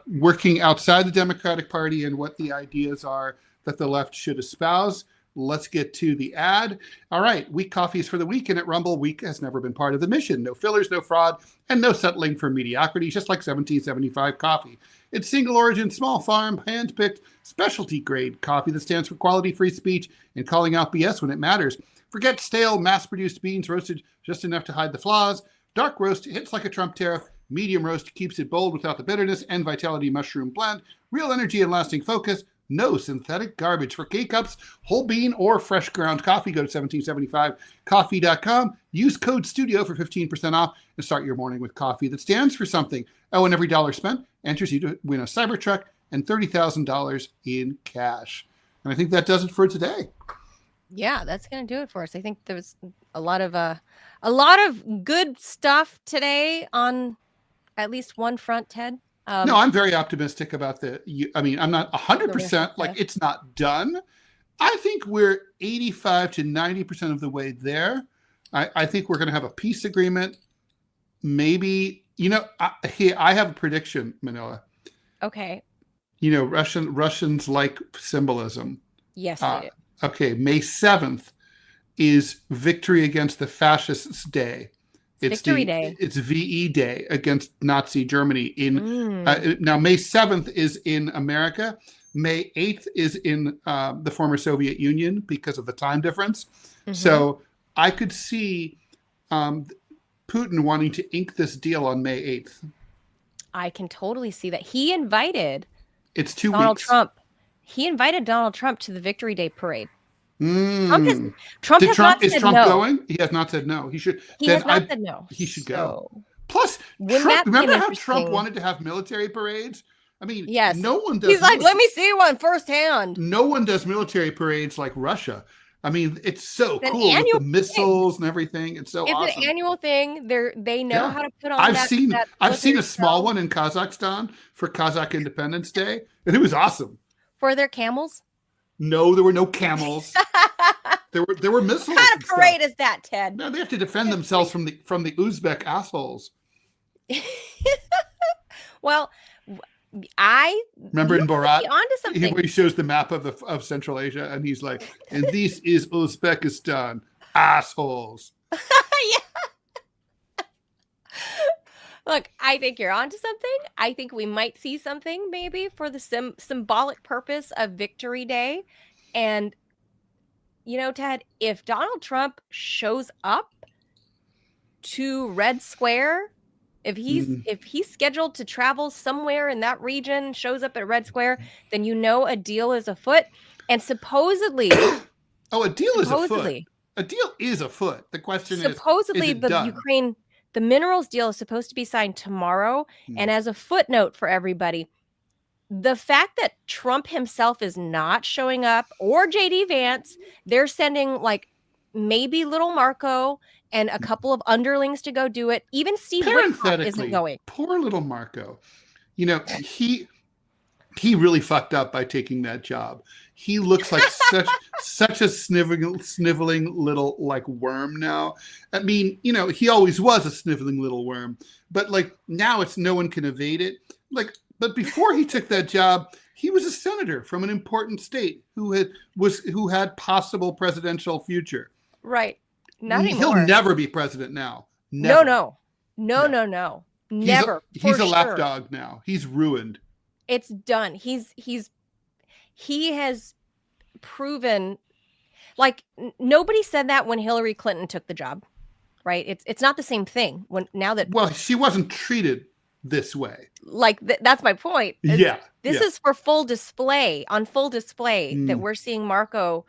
Speaker 2: working outside the Democratic Party and what the ideas are that the left should espouse. Let's get to the ad. All right, weak coffees for the week, and at Rumble, weak has never been part of the mission. No fillers, no fraud, and no settling for mediocrity, just like 1775 coffee. It's single origin, small farm, hand-picked, specialty grade coffee that stands for quality, free speech, and calling out BS when it matters. Forget stale, mass-produced beans roasted just enough to hide the flaws. Dark roast hits like a Trump tariff. Medium roast keeps it bold without the bitterness, and Vitality mushroom blend. Real energy and lasting focus. No synthetic garbage. For K-Cups, whole bean, or fresh ground coffee, go to 1775coffee.com. Use code STUDIO for 15% off and start your morning with coffee that stands for something. Oh, and every dollar spent enters you to win a Cybertruck and $30,000 in cash. And I think that does it for today.
Speaker 1: Yeah, that's going to do it for us. I think there was a lot of good stuff today on at least one front, Ted.
Speaker 2: No, I'm very optimistic about I'm not 100%, like it's not done. I think we're 85 to 90% of the way there. I think we're going to have a peace agreement. Maybe, I have a prediction, Manila.
Speaker 1: Okay.
Speaker 2: Russians like symbolism.
Speaker 1: Yes, they do.
Speaker 2: Okay, May 7th is Victory Against the Fascists Day. It's Victory Day. It's VE Day against Nazi Germany. Now, May 7th is in America. May 8th is in the former Soviet Union because of the time difference. Mm-hmm. So I could see Putin wanting to ink this deal on May 8th. I
Speaker 1: can totally see that. He invited
Speaker 2: Donald
Speaker 1: Trump. He invited Donald Trump to the Victory Day parade.
Speaker 2: Trump has not said no. Going? He has not said no. He should.
Speaker 1: He has not said no.
Speaker 2: He should go. Plus, remember how Trump wanted to have military parades? I mean, yes. No one does.
Speaker 1: He's like, let me see one firsthand.
Speaker 2: No one does military parades like Russia. I mean, it's so cool with the missiles and everything. It's so awesome.
Speaker 1: It's an annual thing. They know how to put on.
Speaker 2: I've seen a small one in Kazakhstan for Kazakh Independence Day, and it was awesome.
Speaker 1: Were there camels?
Speaker 2: No, there were no camels. There were missiles.
Speaker 1: What kind of parade is that, Ted?
Speaker 2: No, they have to defend themselves from the Uzbek assholes.
Speaker 1: Well, I
Speaker 2: remember in Borat,
Speaker 1: onto something.
Speaker 2: Where he shows the map of Central Asia, and he's like, "And this is Uzbekistan, assholes."
Speaker 1: Yeah. Look, I think you're onto something. I think we might see something maybe for the symbolic purpose of Victory Day. And, Ted, if Donald Trump shows up to Red Square, if he's scheduled to travel somewhere in that region, shows up at Red Square, then a deal is afoot. And supposedly...
Speaker 2: a deal is afoot. A deal is afoot. The question
Speaker 1: supposedly
Speaker 2: is the
Speaker 1: Ukraine... The minerals deal is supposed to be signed tomorrow. And as a footnote for everybody, the fact that Trump himself is not showing up, or JD Vance, they're sending maybe little Marco and a couple of underlings to go do it. Even Steve Witkoff isn't going.
Speaker 2: Poor little Marco. He really fucked up by taking that job. He looks like such a sniveling little worm now. I mean, he always was a sniveling little worm, but now it's no one can evade it. But before he took that job, he was a senator from an important state who had possible presidential future.
Speaker 1: Right. Not anymore.
Speaker 2: He'll never be president now. Never.
Speaker 1: No. Never.
Speaker 2: He's a lapdog now. He's ruined.
Speaker 1: It's done. He has proven, nobody said that when Hillary Clinton took the job, right? It's not the same thing now that.
Speaker 2: Well, she wasn't treated this way.
Speaker 1: Like that's my point.
Speaker 2: Yeah.
Speaker 1: This is for full display, that we're seeing Marco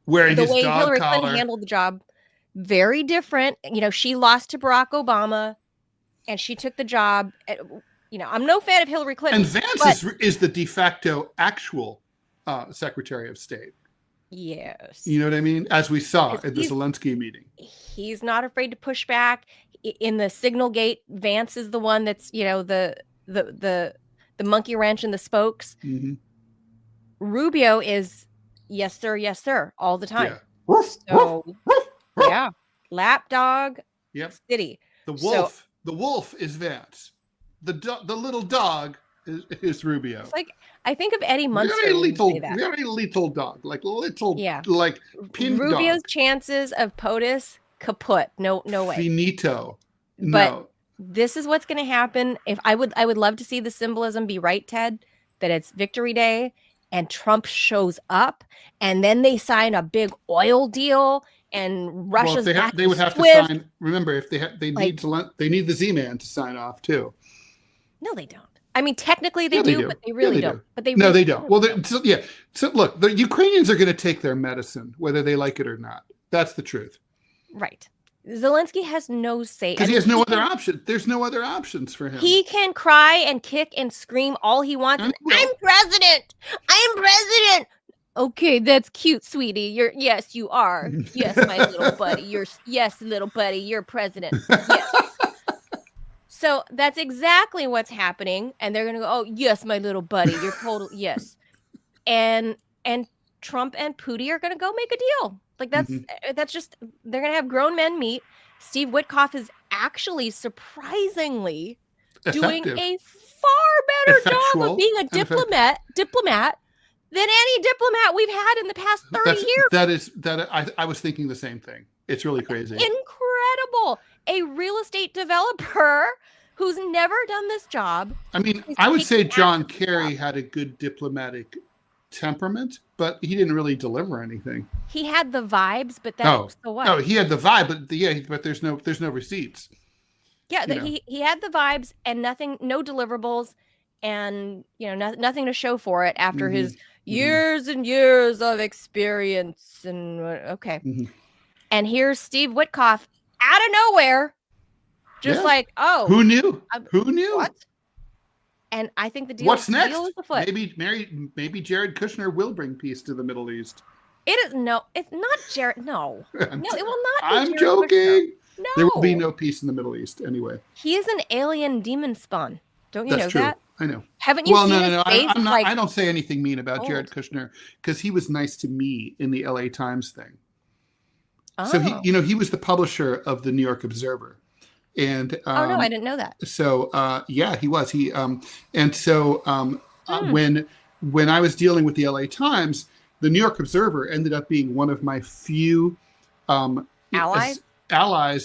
Speaker 2: wearing
Speaker 1: the
Speaker 2: his
Speaker 1: way
Speaker 2: dog
Speaker 1: Hillary
Speaker 2: collar.
Speaker 1: Clinton handled the job. Very different. She lost to Barack Obama and she took the job. I'm no fan of Hillary Clinton.
Speaker 2: And Vance is the de facto actual Secretary of State.
Speaker 1: Yes.
Speaker 2: You know what I mean? As we saw at the Zelensky meeting. He's
Speaker 1: not afraid to push back. In the Signal Gate, Vance is the one that's, the monkey wrench in the spokes.
Speaker 2: Mm-hmm.
Speaker 1: Rubio is yes, sir, all the time.
Speaker 2: Yeah.
Speaker 1: So, yeah. Lapdog.
Speaker 2: Yep.
Speaker 1: City.
Speaker 2: The wolf is Vance. The little dog is Rubio.
Speaker 1: It's like, I think of Eddie Munster.
Speaker 2: Very lethal dog. Like pin
Speaker 1: Rubio's
Speaker 2: dog.
Speaker 1: chances of POTUS kaput. No way.
Speaker 2: Finito.
Speaker 1: But
Speaker 2: no.
Speaker 1: This is what's going to happen. If I would love to see the symbolism be right, Ted, that it's Victory Day and Trump shows up and then they sign a big oil deal and Russia's
Speaker 2: they would have to sign. Remember, if they need the Z-Man to sign off too.
Speaker 1: No, they don't. I mean, technically they do, but they really don't. But they
Speaker 2: they don't. Well, So look, the Ukrainians are going to take their medicine, whether they like it or not. That's the truth.
Speaker 1: Right. Zelensky has no say.
Speaker 2: Because he has no other option. There's no other options for him.
Speaker 1: He can cry and kick and scream all he wants. I'm president. I am president. Okay, that's cute, sweetie. Yes, you are. Yes, my little buddy. Little buddy, you're president. Yes. So that's exactly what's happening. And they're gonna go, oh, yes, my little buddy. You're total yes. And Trump and Putin are gonna go make a deal. Like that's just, they're going to have grown men meet. Steve Witkoff is actually surprisingly doing a far better job of being a diplomat than any diplomat we've had in the past 30 years.
Speaker 2: I was thinking the same thing. It's really crazy.
Speaker 1: Incredible. A real estate developer who's never done this job.
Speaker 2: I mean, I would say John Kerry had a good diplomatic temperament, but he didn't really deliver anything.
Speaker 1: He had the vibes, but so what?
Speaker 2: No, he had the vibe, but there's no receipts.
Speaker 1: Yeah, he had the vibes and no deliverables, and nothing to show for it after his years and years of experience. And and here's Steve Witkoff out of nowhere, like, oh,
Speaker 2: who knew? Who knew?
Speaker 1: What? And I think the deal.
Speaker 2: What's next?
Speaker 1: Deal is afoot.
Speaker 2: Maybe Jared Kushner will bring peace to the Middle East.
Speaker 1: It's not Jared. No, it will not.
Speaker 2: I'm
Speaker 1: Jared
Speaker 2: joking.
Speaker 1: Kushner. No,
Speaker 2: there will be no peace in the Middle East anyway.
Speaker 1: He is an alien demon spawn. Don't you know
Speaker 2: true.
Speaker 1: that?
Speaker 2: I know.
Speaker 1: Haven't you seen his face?
Speaker 2: I'm not. I don't say anything mean about Jared Kushner because he was nice to me in the LA Times thing. Oh. So he was the publisher of the New York Observer. And
Speaker 1: no, I didn't know that.
Speaker 2: So he was. When I was dealing with the LA Times, the New York Observer ended up being one of my few allies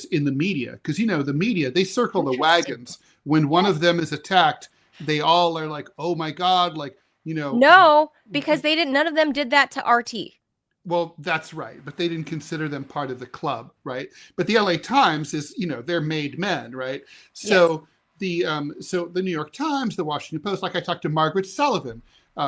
Speaker 2: in the media, because the media, they circle the wagons. When one of them is attacked, they all are like, oh my God, no, because none of them did that to RT. Well, that's right, but they didn't consider them part of the club, right? But the LA Times is, they're made men, right? So the New York Times, the Washington Post, like I talked to Margaret Sullivan.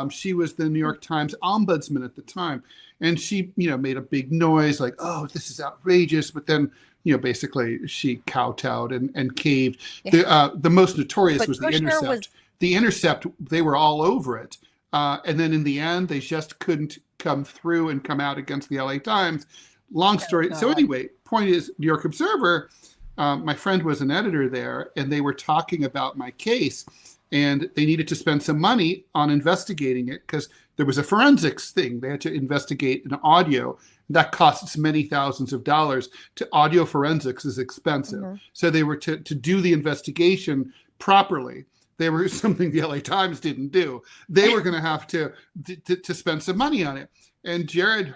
Speaker 2: She was the New York Times ombudsman at the time, and she, made a big noise like, "Oh, this is outrageous!" But then, basically she kowtowed and caved. Yeah. The most notorious was The Intercept. The Intercept, they were all over it, and then in the end, they just couldn't come through and come out against the LA Times. Long story. So anyway, point is, New York Observer, my friend was an editor there, and they were talking about my case, and they needed to spend some money on investigating it because there was a forensics thing. They had to investigate an audio that costs many thousands of dollars. Audio forensics is expensive. Mm-hmm. So they were to do the investigation properly. They were something the LA Times didn't do. They were going to have to spend some money on it. And Jared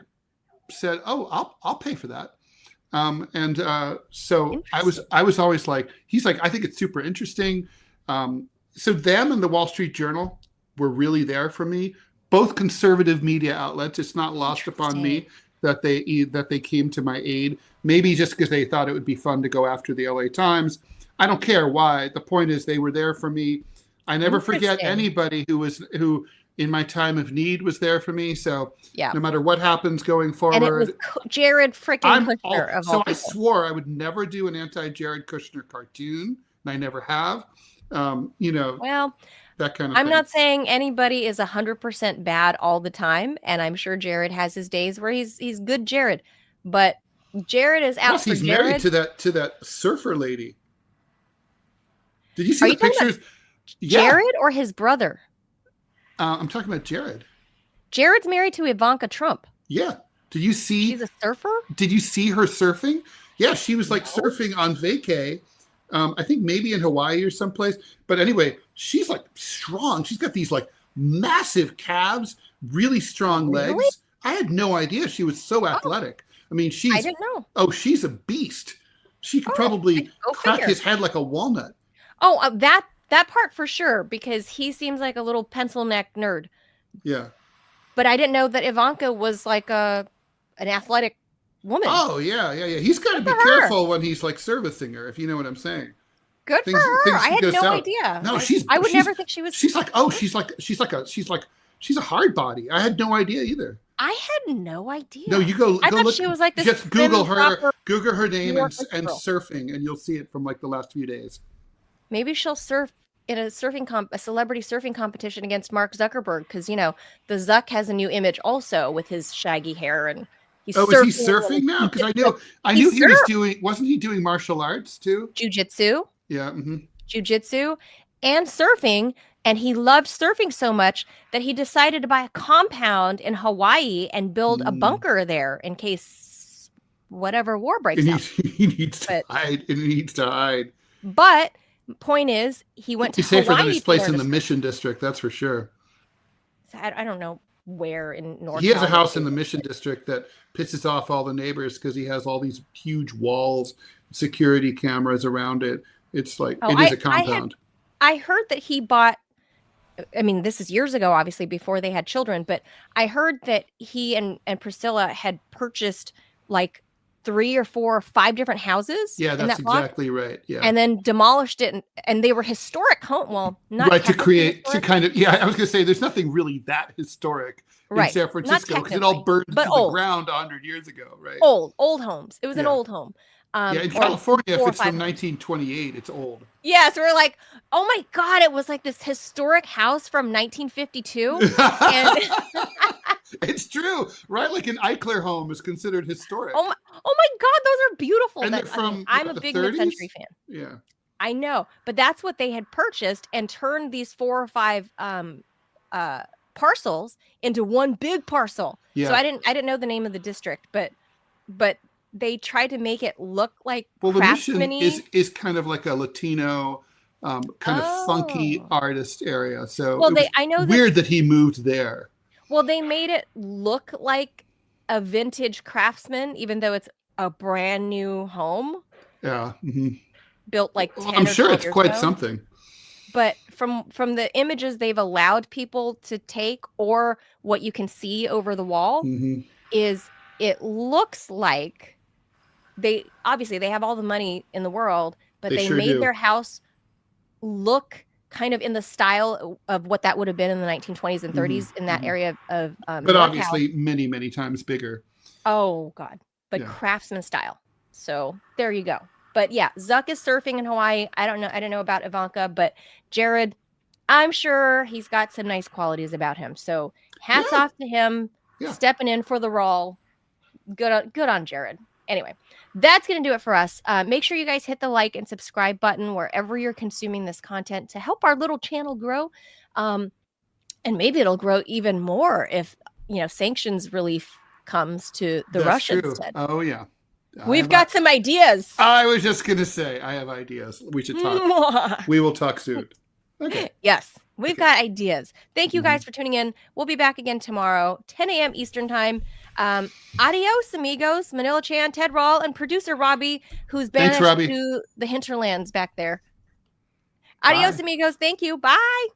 Speaker 2: said, "Oh, I'll pay for that." So I was always like, he's like, I think it's super interesting. So them and the Wall Street Journal were really there for me. Both conservative media outlets. It's not lost upon me that they came to my aid. Maybe just because they thought it would be fun to go after the LA Times. I don't care why. The point is they were there for me. I never forget
Speaker 1: Interesting.
Speaker 2: anybody who in my time of need was there for me. So
Speaker 1: Yeah.
Speaker 2: no matter what happens going forward.
Speaker 1: And it was Jared freaking Kushner of all
Speaker 2: I
Speaker 1: people.
Speaker 2: swore I would never do an anti-Jared Kushner cartoon, and I never have.
Speaker 1: Well,
Speaker 2: that kind of
Speaker 1: I'm
Speaker 2: thing.
Speaker 1: not saying anybody is 100% bad all the time, and I'm sure Jared has his days where he's good Jared, but Jared is out
Speaker 2: Plus,
Speaker 1: for
Speaker 2: he's
Speaker 1: Jared.
Speaker 2: married to that surfer lady. Did you
Speaker 1: Are
Speaker 2: see
Speaker 1: you
Speaker 2: the
Speaker 1: talking
Speaker 2: pictures? Yeah.
Speaker 1: Jared or his brother?
Speaker 2: I'm talking about Jared.
Speaker 1: Jared's married to Ivanka Trump.
Speaker 2: Yeah. Did you see?
Speaker 1: She's a surfer?
Speaker 2: Did you see her surfing? Yeah, she was like surfing on vacay. I think maybe in Hawaii or someplace. But anyway, she's like strong. She's got these like massive calves, really strong legs.
Speaker 1: Really?
Speaker 2: I had no idea she was so athletic. I mean,
Speaker 1: I didn't know.
Speaker 2: Oh, she's a beast. She could probably
Speaker 1: go
Speaker 2: crack
Speaker 1: figure.
Speaker 2: his head like a walnut.
Speaker 1: Oh, that part for sure, because he seems like a little pencil neck nerd.
Speaker 2: Yeah.
Speaker 1: But I didn't know that Ivanka was like an athletic woman.
Speaker 2: Oh, yeah. He's got to be
Speaker 1: Good for her.
Speaker 2: careful when he's like servicing her, if you know what I'm saying.
Speaker 1: Good
Speaker 2: Things-
Speaker 1: for her.
Speaker 2: things
Speaker 1: I had
Speaker 2: go
Speaker 1: no
Speaker 2: south.
Speaker 1: idea.
Speaker 2: No,
Speaker 1: I would never think she was.
Speaker 2: She's a hard body. I had no idea either.
Speaker 1: I had no idea.
Speaker 2: No, you go
Speaker 1: I thought
Speaker 2: look.
Speaker 1: she was like this.
Speaker 2: Just Google
Speaker 1: thin,
Speaker 2: her,
Speaker 1: proper
Speaker 2: Google her name
Speaker 1: New York
Speaker 2: and
Speaker 1: girl.
Speaker 2: surfing, and you'll see it from like the last few days.
Speaker 1: Maybe she'll surf in a celebrity surfing competition against Mark Zuckerberg, because the Zuck has a new image also with his shaggy hair, and he's
Speaker 2: Is
Speaker 1: surfing.
Speaker 2: he surfing now? Because I knew he was doing. Wasn't he doing martial arts too?
Speaker 1: Jiu-jitsu.
Speaker 2: Yeah. Mm-hmm.
Speaker 1: Jiu-jitsu and surfing, and he loved surfing so much that he decided to buy a compound in Hawaii and build a bunker there in case whatever war breaks out.
Speaker 2: He needs to hide. He needs to hide.
Speaker 1: But point is, he went to
Speaker 2: He's safer
Speaker 1: Hawaii
Speaker 2: than his
Speaker 1: to
Speaker 2: place
Speaker 1: learn
Speaker 2: in
Speaker 1: to
Speaker 2: the Mission District. That's for sure.
Speaker 1: surf. I don't know where in North.
Speaker 2: He has a
Speaker 1: Carolina.
Speaker 2: house in the Mission District that pisses off all the neighbors because he has all these huge walls, security cameras around it. It's like it is a compound.
Speaker 1: I heard that he bought. I mean, this is years ago, obviously, before they had children. But I heard that he and Priscilla had purchased like 3 or 4 or 5 different houses.
Speaker 2: Yeah,
Speaker 1: in
Speaker 2: that's
Speaker 1: that block,
Speaker 2: exactly right. Yeah,
Speaker 1: and then demolished it, and they were historic home. Well, not
Speaker 2: right to create
Speaker 1: historic,
Speaker 2: to kind of. Yeah, I was going to say there's nothing really that historic in San Francisco because it all burned to the ground 100 years ago, right?
Speaker 1: Old homes. It was an old home.
Speaker 2: In California, if it's from 1928, it's old.
Speaker 1: Yeah, so we're like, oh my God, it was like this historic house from 1952. And
Speaker 2: it's true, right? Like an Eichler home is considered historic.
Speaker 1: oh my God, those are beautiful.
Speaker 2: And they're from
Speaker 1: I'm a
Speaker 2: the
Speaker 1: big
Speaker 2: 30s?
Speaker 1: mid-century fan.
Speaker 2: Yeah.
Speaker 1: I know, but that's what they had purchased and turned these 4 or 5 parcels into one big parcel.
Speaker 2: Yeah.
Speaker 1: So I didn't know the name of the district, but they tried to make it look like
Speaker 2: Well, the Mission
Speaker 1: craftsman-y.
Speaker 2: is kind of like a Latino, kind of funky artist area. So
Speaker 1: Well,
Speaker 2: it was
Speaker 1: I know
Speaker 2: weird that he moved there.
Speaker 1: Well, they made it look like a vintage craftsman, even though it's a brand new home
Speaker 2: Yeah. Mm-hmm.
Speaker 1: built like 10
Speaker 2: I'm
Speaker 1: or
Speaker 2: sure
Speaker 1: 12
Speaker 2: it's
Speaker 1: years
Speaker 2: quite
Speaker 1: ago.
Speaker 2: something.
Speaker 1: But from the images they've allowed people to take, or what you can see over the wall,
Speaker 2: Mm-hmm.
Speaker 1: is it looks like they have all the money in the world, but
Speaker 2: They
Speaker 1: they
Speaker 2: sure
Speaker 1: made
Speaker 2: do.
Speaker 1: their house look kind of in the style of what that would have been in the 1920s and 30s in that area of
Speaker 2: But
Speaker 1: NorCal.
Speaker 2: obviously many, many times bigger.
Speaker 1: Oh God, but
Speaker 2: Yeah.
Speaker 1: craftsman style. So there you go. But yeah, Zuck is surfing in Hawaii. I don't know about Ivanka, but Jared, I'm sure he's got some nice qualities about him. So hats off to him, stepping in for the Rall. Good on Jared. Anyway, that's going to do it for us. Make sure you guys hit the like and subscribe button wherever you're consuming this content to help our little channel grow. And maybe it'll grow even more if, sanctions relief comes to the
Speaker 2: That's
Speaker 1: Russians.
Speaker 2: true.
Speaker 1: Instead.
Speaker 2: Oh, yeah.
Speaker 1: We've got some ideas.
Speaker 2: I was just going to say, I have ideas. We should talk. We will talk soon. Okay.
Speaker 1: Yes, we've got ideas. Thank you guys for tuning in. We'll be back again tomorrow, 10 a.m. Eastern time. Adios, amigos. Manila Chan, Ted Rall, and producer Robbie, who's banished to the hinterlands back there. Adios, amigos. Thank you. Bye.